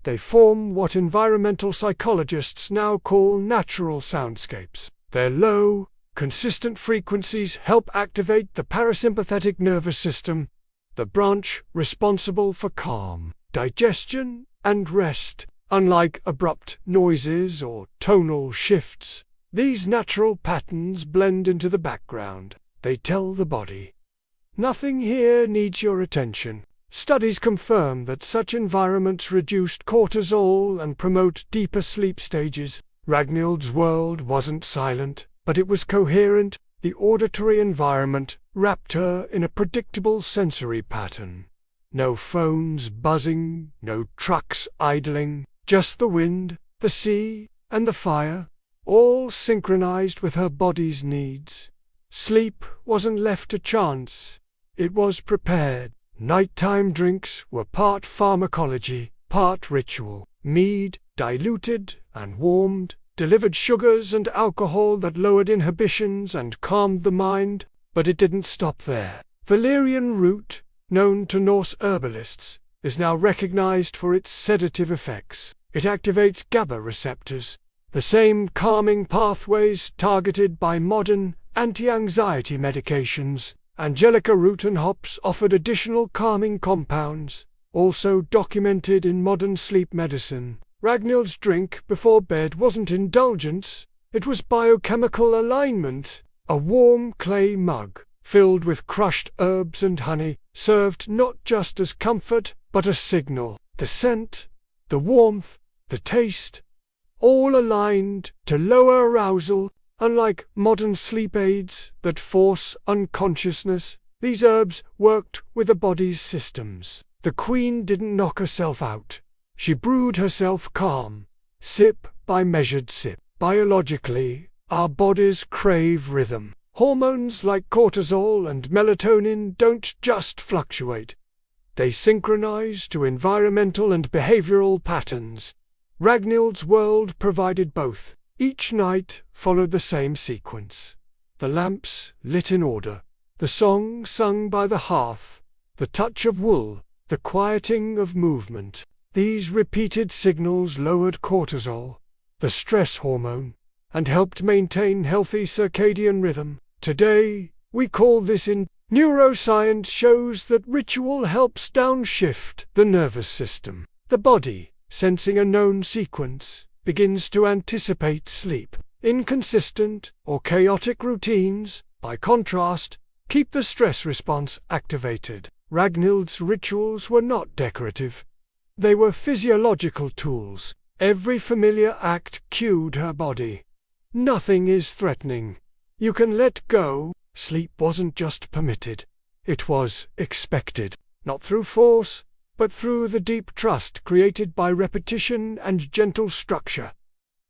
They form what environmental psychologists now call natural soundscapes. Their low, consistent frequencies help activate the parasympathetic nervous system, the branch responsible for calm, digestion, and rest. Unlike abrupt noises or tonal shifts, these natural patterns blend into the background. They tell the body, "Nothing here needs your attention." Studies confirm that such environments reduced cortisol and promote deeper sleep stages. Ragnhild's world wasn't silent, but it was coherent. The auditory environment wrapped her in a predictable sensory pattern. No phones buzzing, no trucks idling, just the wind, the sea, and the fire, all synchronized with her body's needs. Sleep wasn't left to chance. It was prepared. Nighttime drinks were part pharmacology, part ritual. Mead, diluted and warmed, delivered sugars and alcohol that lowered inhibitions and calmed the mind, but it didn't stop there. Valerian root, known to Norse herbalists, is now recognized for its sedative effects. It activates GABA receptors, the same calming pathways targeted by modern anti-anxiety medications. Angelica root and hops offered additional calming compounds, also documented in modern sleep medicine. Ragnhild's drink before bed wasn't indulgence, it was biochemical alignment. A warm clay mug, filled with crushed herbs and honey, served not just as comfort, but a signal. The scent, the warmth, the taste, all aligned to lower arousal. Unlike modern sleep aids that force unconsciousness, these herbs worked with the body's systems. The queen didn't knock herself out. She brewed herself calm, sip by measured sip. Biologically, our bodies crave rhythm. Hormones like cortisol and melatonin don't just fluctuate. They synchronize to environmental and behavioral patterns. Ragnhild's world provided both. Each night followed the same sequence. The lamps lit in order, the song sung by the hearth, the touch of wool, the quieting of movement. These repeated signals lowered cortisol, the stress hormone, and helped maintain healthy circadian rhythm. Today, we call this in neuroscience shows that ritual helps downshift the nervous system. The body, sensing a known sequence, begins to anticipate sleep. Inconsistent or chaotic routines, by contrast, keep the stress response activated. Ragnhild's rituals were not decorative. They were physiological tools. Every familiar act cued her body. Nothing is threatening. You can let go. Sleep wasn't just permitted. It was expected, not through force, but through the deep trust created by repetition and gentle structure.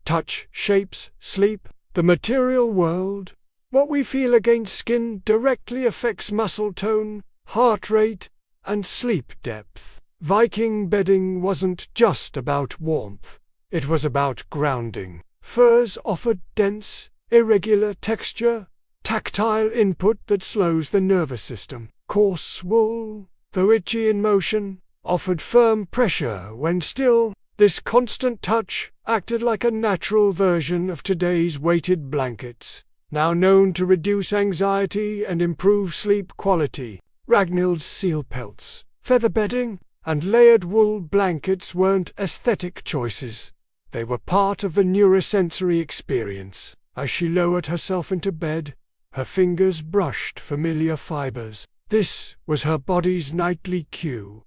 Touch shapes sleep. The material world, what we feel against skin, directly affects muscle tone, heart rate, and sleep depth. Viking bedding wasn't just about warmth. It was about grounding. Furs offered dense, irregular texture, tactile input that slows the nervous system. Coarse wool, though itchy in motion, offered firm pressure when still. This constant touch acted like a natural version of today's weighted blankets, now known to reduce anxiety and improve sleep quality. Ragnhild's seal pelts, feather bedding, and layered wool blankets weren't aesthetic choices. They were part of the neurosensory experience. As she lowered herself into bed, her fingers brushed familiar fibers. This was her body's nightly cue.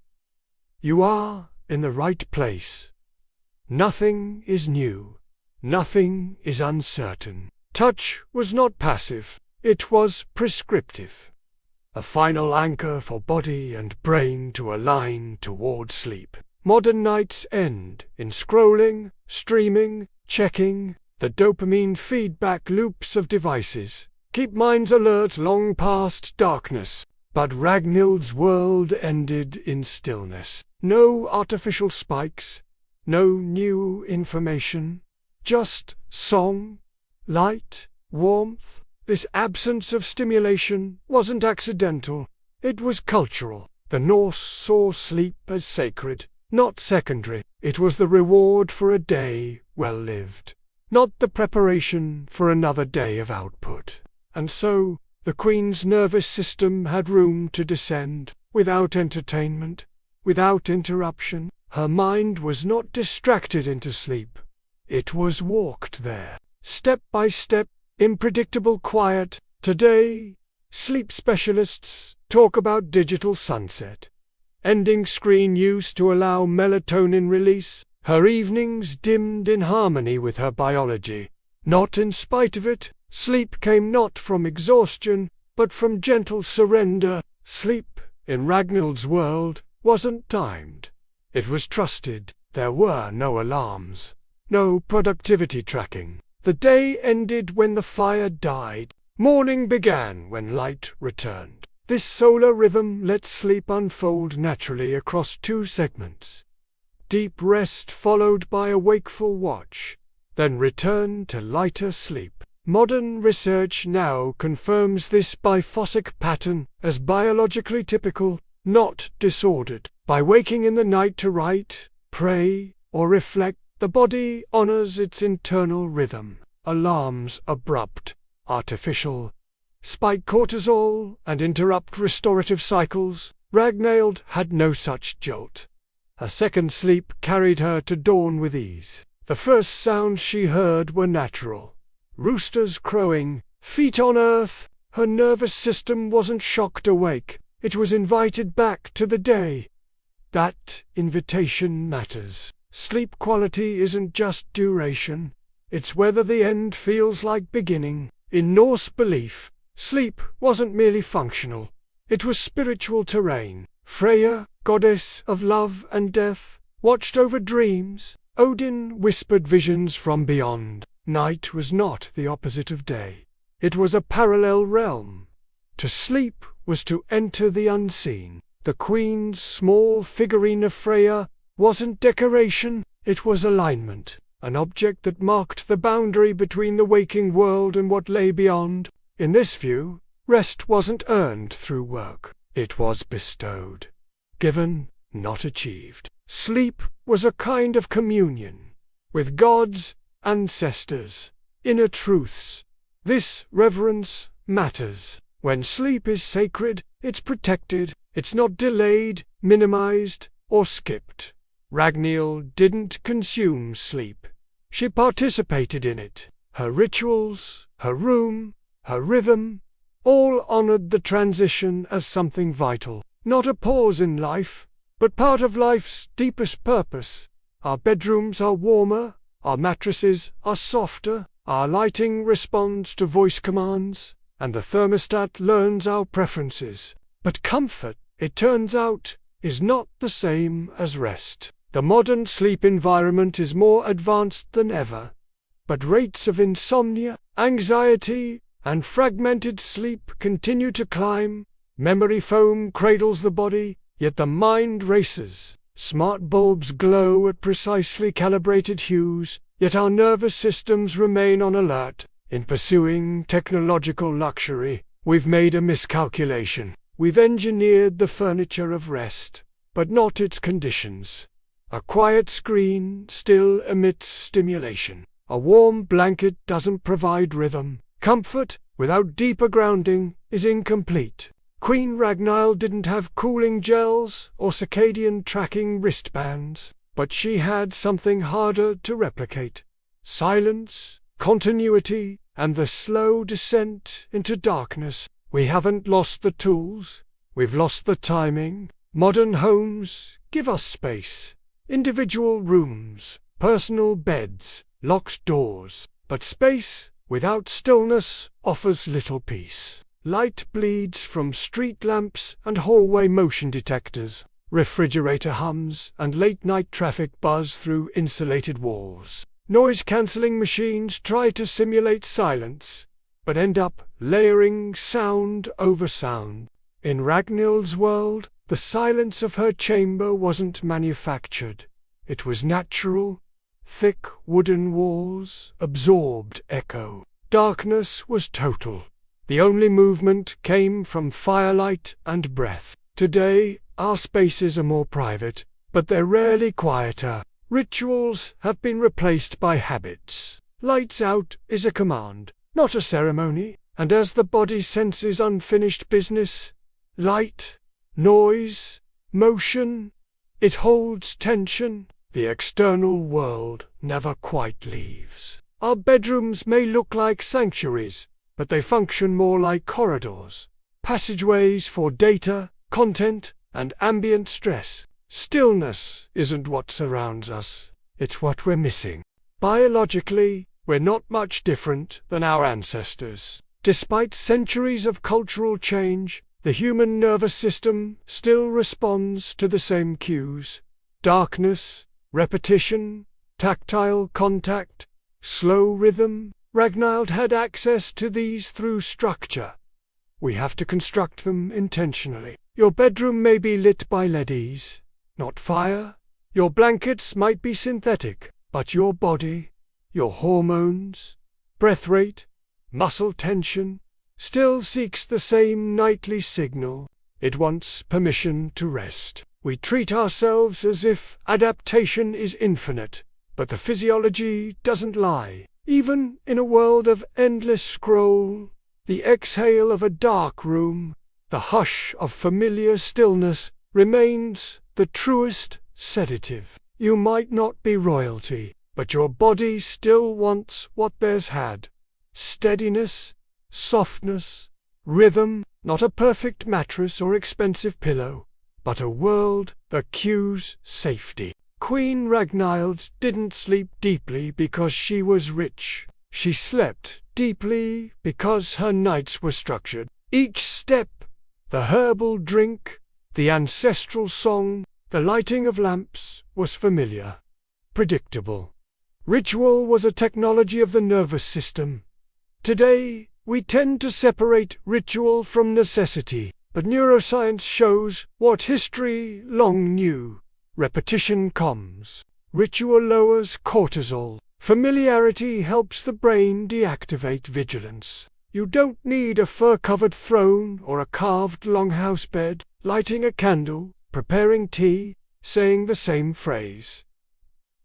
You are in the right place. Nothing is new. Nothing is uncertain. Touch was not passive. It was prescriptive. A final anchor for body and brain to align toward sleep. Modern nights end in scrolling, streaming, checking. The dopamine feedback loops of devices keep minds alert long past darkness. But Ragnhild's world ended in stillness. No artificial spikes, no new information, just song, light, warmth. This absence of stimulation wasn't accidental, it was cultural. The Norse saw sleep as sacred, not secondary. It was the reward for a day well lived, not the preparation for another day of output. And so, the Queen's nervous system had room to descend, without entertainment, without interruption. Her mind was not distracted into sleep. It was walked there, step by step, in predictable quiet. Today, sleep specialists talk about digital sunset, ending screen use to allow melatonin release. Her evenings dimmed in harmony with her biology, not in spite of it. Sleep came not from exhaustion, but from gentle surrender. Sleep, in Ragnhild's world, wasn't timed. It was trusted. There were no alarms, no productivity tracking. The day ended when the fire died. Morning began when light returned. This solar rhythm let sleep unfold naturally across two segments. Deep rest followed by a wakeful watch, then return to lighter sleep. Modern research now confirms this biphasic pattern as biologically typical, not disordered. By waking in the night to write, pray, or reflect, the body honors its internal rhythm. Alarms abrupt, artificial, spike cortisol and interrupt restorative cycles. Ragnhild had no such jolt. A second sleep carried her to dawn with ease. The first sounds she heard were natural. Roosters crowing, feet on earth. Her nervous system wasn't shocked awake. It was invited back to the day. That invitation matters. Sleep quality isn't just duration. It's whether the end feels like beginning. In Norse belief, sleep wasn't merely functional. It was spiritual terrain. Freya, goddess of love and death, watched over dreams. Odin whispered visions from beyond. Night was not the opposite of day. It was a parallel realm. To sleep was to enter the unseen. The Queen's small figurine of Freya wasn't decoration, it was alignment, an object that marked the boundary between the waking world and what lay beyond. In this view, rest wasn't earned through work, it was bestowed. Given, not achieved. Sleep was a kind of communion with gods, ancestors, inner truths. This reverence matters. When sleep is sacred, it's protected, it's not delayed, minimized, or skipped. Ragnhild didn't consume sleep. She participated in it. Her rituals, her room, her rhythm, all honored the transition as something vital. Not a pause in life, but part of life's deepest purpose. Our bedrooms are warmer, our mattresses are softer, our lighting responds to voice commands, and the thermostat learns our preferences. But comfort, it turns out, is not the same as rest. The modern sleep environment is more advanced than ever, but rates of insomnia, anxiety, and fragmented sleep continue to climb. Memory foam cradles the body, yet the mind races. Smart bulbs glow at precisely calibrated hues, yet our nervous systems remain on alert. In pursuing technological luxury, we've made a miscalculation. We've engineered the furniture of rest, but not its conditions. A quiet screen still emits stimulation. A warm blanket doesn't provide rhythm. Comfort, without deeper grounding, is incomplete. Queen Ragnhild didn't have cooling gels or circadian tracking wristbands, but she had something harder to replicate: silence, continuity, and the slow descent into darkness. We haven't lost the tools, we've lost the timing. Modern homes give us space. Individual rooms, personal beds, locked doors. But space without stillness offers little peace. Light bleeds from street lamps and hallway motion detectors. Refrigerator hums and late-night traffic buzz through insulated walls. Noise-cancelling machines try to simulate silence, but end up layering sound over sound. In Ragnhild's world, the silence of her chamber wasn't manufactured. It was natural. Thick wooden walls absorbed echo. Darkness was total. The only movement came from firelight and breath. Today, our spaces are more private, but they're rarely quieter. Rituals have been replaced by habits. Lights out is a command, not a ceremony, and as the body senses unfinished business, light, noise, motion, it holds tension. The external world never quite leaves. Our bedrooms may look like sanctuaries, but they function more like corridors, passageways for data, content, and ambient stress. Stillness isn't what surrounds us, it's what we're missing. Biologically, we're not much different than our ancestors. Despite centuries of cultural change, the human nervous system still responds to the same cues: darkness, repetition, tactile contact, slow rhythm. Ragnhild had access to these through structure. We have to construct them intentionally. Your bedroom may be lit by LEDs, not fire. Your blankets might be synthetic, but your body, your hormones, breath rate, muscle tension, still seeks the same nightly signal. It wants permission to rest. We treat ourselves as if adaptation is infinite, but the physiology doesn't lie. Even in a world of endless scroll, the exhale of a dark room, the hush of familiar stillness, remains the truest sedative. You might not be royalty, but your body still wants what theirs had: steadiness, softness, rhythm, not a perfect mattress or expensive pillow, but a world that cues safety. Queen Ragnhild didn't sleep deeply because she was rich. She slept deeply because her nights were structured. Each step, the herbal drink, the ancestral song, the lighting of lamps, was familiar, predictable. Ritual was a technology of the nervous system. Today, we tend to separate ritual from necessity, but neuroscience shows what history long knew. Repetition calms. Ritual lowers cortisol. Familiarity helps the brain deactivate vigilance. You don't need a fur-covered throne or a carved longhouse bed. Lighting a candle, preparing tea, saying the same phrase.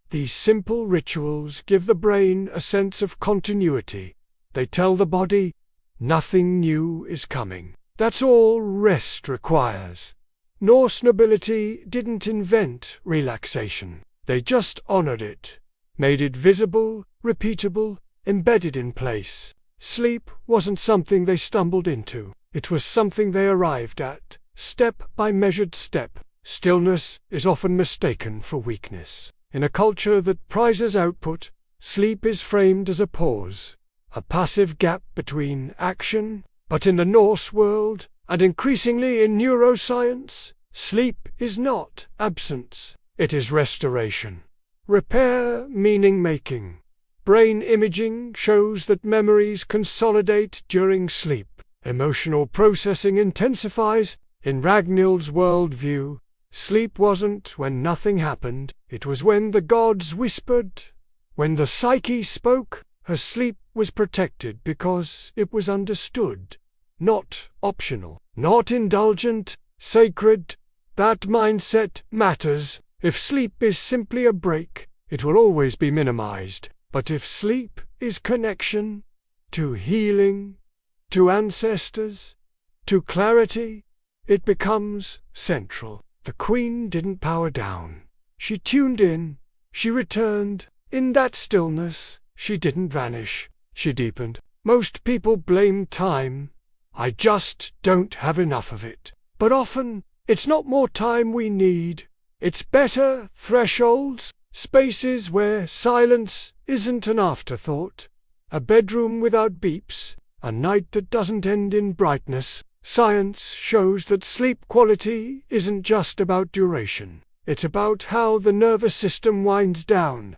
These simple rituals give the brain a sense of continuity. They tell the body, nothing new is coming. That's all rest requires. Norse nobility didn't invent relaxation. They just honored it, made it visible, repeatable, embedded in place. Sleep wasn't something they stumbled into. It was something they arrived at, step by measured step. Stillness is often mistaken for weakness. In a culture that prizes output, sleep is framed as a pause, a passive gap between action. But in the Norse world, and increasingly in neuroscience, sleep is not absence, it is restoration. Repair, meaning-making. Brain imaging shows that memories consolidate during sleep. Emotional processing intensifies. In Ragnhild's worldview, Sleep wasn't when nothing happened, it was when the gods whispered. When the psyche spoke, her sleep was protected because it was understood. Not optional, not indulgent, sacred. That mindset matters. If sleep is simply a break, it will always be minimized. But if sleep is connection to healing, to ancestors, to clarity, it becomes central. The queen didn't power down. She tuned in. She returned. In that stillness, she didn't vanish. She deepened. Most people blame time. I just don't have enough of it. But often, it's not more time we need. It's better thresholds, spaces where silence isn't an afterthought. A bedroom without beeps, a night that doesn't end in brightness. Science shows that sleep quality isn't just about duration. It's about how the nervous system winds down,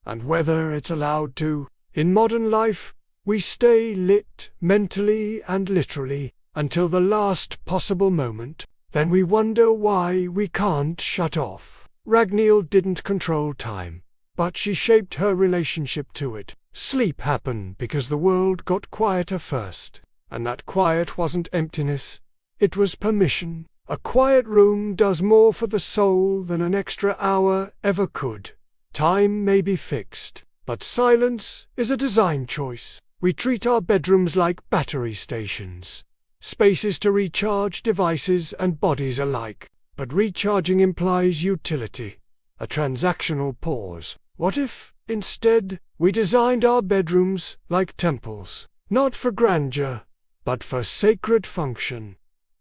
and whether it's allowed to. In modern life, we stay lit mentally and literally until the last possible moment. Then we wonder why we can't shut off. Ragnhild didn't control time, but she shaped her relationship to it. Sleep happened because the world got quieter first, and that quiet wasn't emptiness, it was permission. A quiet room does more for the soul than an extra hour ever could. Time may be fixed, but silence is a design choice. We treat our bedrooms like battery stations, spaces to recharge devices and bodies alike. But recharging implies utility, a transactional pause. What if, instead, we designed our bedrooms like temples, not for grandeur, but for sacred function?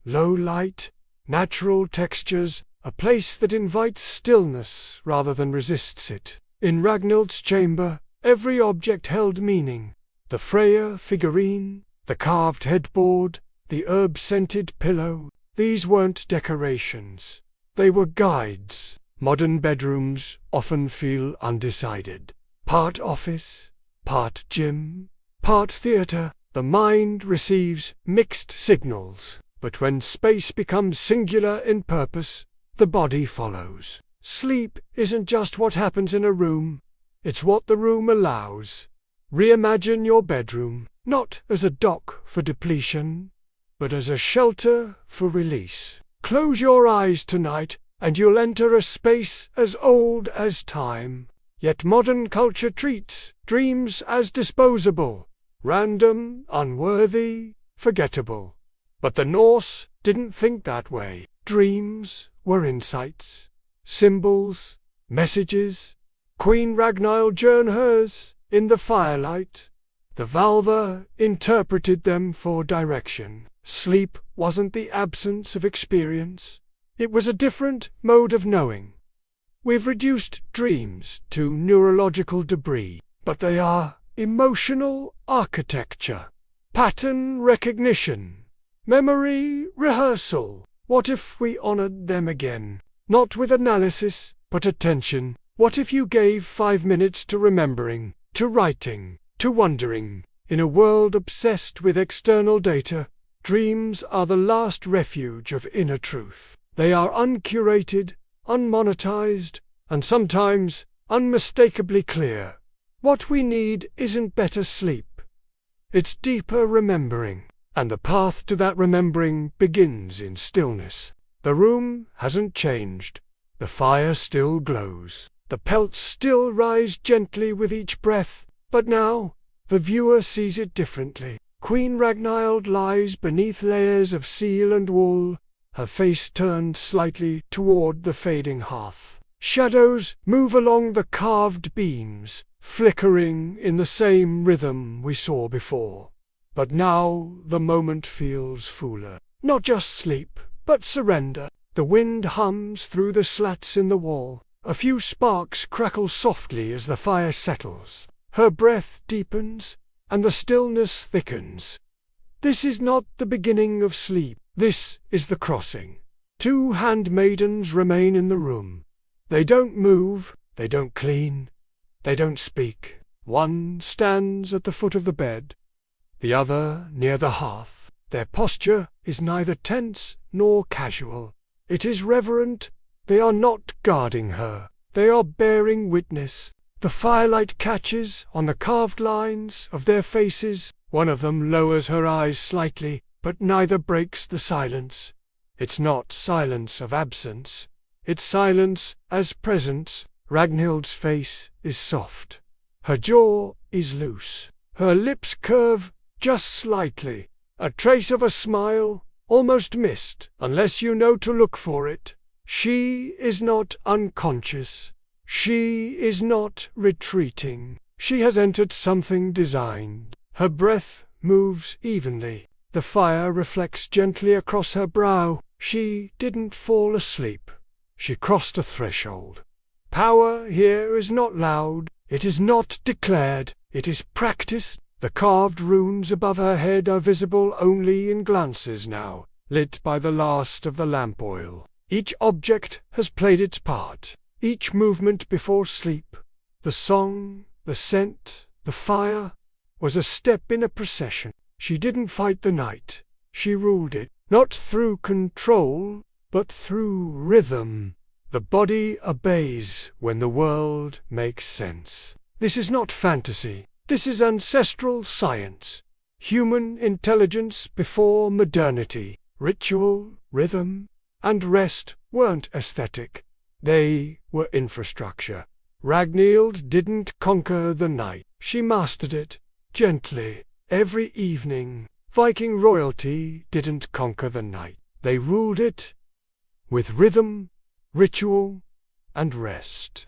Low light, natural textures, a place that invites stillness rather than resists it. In Ragnhild's chamber, every object held meaning. The Freya figurine, the carved headboard, the herb-scented pillow. These weren't decorations. They were guides. Modern bedrooms often feel undecided. Part office, part gym, part theater. The mind receives mixed signals. But when space becomes singular in purpose, the body follows. Sleep isn't just what happens in a room. It's what the room allows. Reimagine your bedroom, not as a dock for depletion, but as a shelter for release. Close your eyes tonight, and you'll enter a space as old as time. Yet modern culture treats dreams as disposable, random, unworthy, forgettable. But the Norse didn't think that way. Dreams were insights, symbols, messages. Queen Ragnhild journeyed hers in the firelight. The Valva interpreted them for direction. Sleep wasn't the absence of experience. It was a different mode of knowing. We've reduced dreams to neurological debris, but they are emotional architecture, pattern recognition, memory rehearsal. What if we honored them again? Not with analysis, but attention. What if you gave 5 minutes to remembering, to writing, to wondering? In a world obsessed with external data, dreams are the last refuge of inner truth. They are uncurated, unmonetized, and sometimes unmistakably clear. What we need isn't better sleep. It's deeper remembering. And the path to that remembering begins in stillness. The room hasn't changed. The fire still glows. The pelts still rise gently with each breath. But now, the viewer sees it differently. Queen Ragnhild lies beneath layers of seal and wool, her face turned slightly toward the fading hearth. Shadows move along the carved beams, flickering in the same rhythm we saw before. But now the moment feels fuller. Not just sleep, but surrender. The wind hums through the slats in the wall. A few sparks crackle softly as the fire settles. Her breath deepens, and the stillness thickens. This is not the beginning of sleep. This is the crossing. 2 handmaidens remain in the room. They don't move, they don't clean, they don't speak. One stands at the foot of the bed, the other near the hearth. Their posture is neither tense nor casual. It is reverent, They are not guarding her. They are bearing witness. The firelight catches on the carved lines of their faces. One of them lowers her eyes slightly, but neither breaks the silence. It's not silence of absence. It's silence as presence. Ragnhild's face is soft. Her jaw is loose. Her lips curve just slightly. A trace of a smile, almost missed, unless you know to look for it. She is not unconscious. She is not retreating. She has entered something designed. Her breath moves evenly. The fire reflects gently across her brow. She didn't fall asleep. She crossed a threshold. Power here is not loud. It is not declared. It is practiced. The carved runes above her head are visible only in glances now, lit by the last of the lamp oil. Each object has played its part. Each movement before sleep, the song, the scent, the fire, was a step in a procession. She didn't fight the night. She ruled it, not through control, but through rhythm. The body obeys when the world makes sense. This is not fantasy. This is ancestral science. Human intelligence before modernity. Ritual, rhythm, and rest weren't aesthetic. They were infrastructure. Ragnhild didn't conquer the night. She mastered it, gently, every evening. Viking royalty didn't conquer the night. They ruled it with rhythm, ritual, and rest.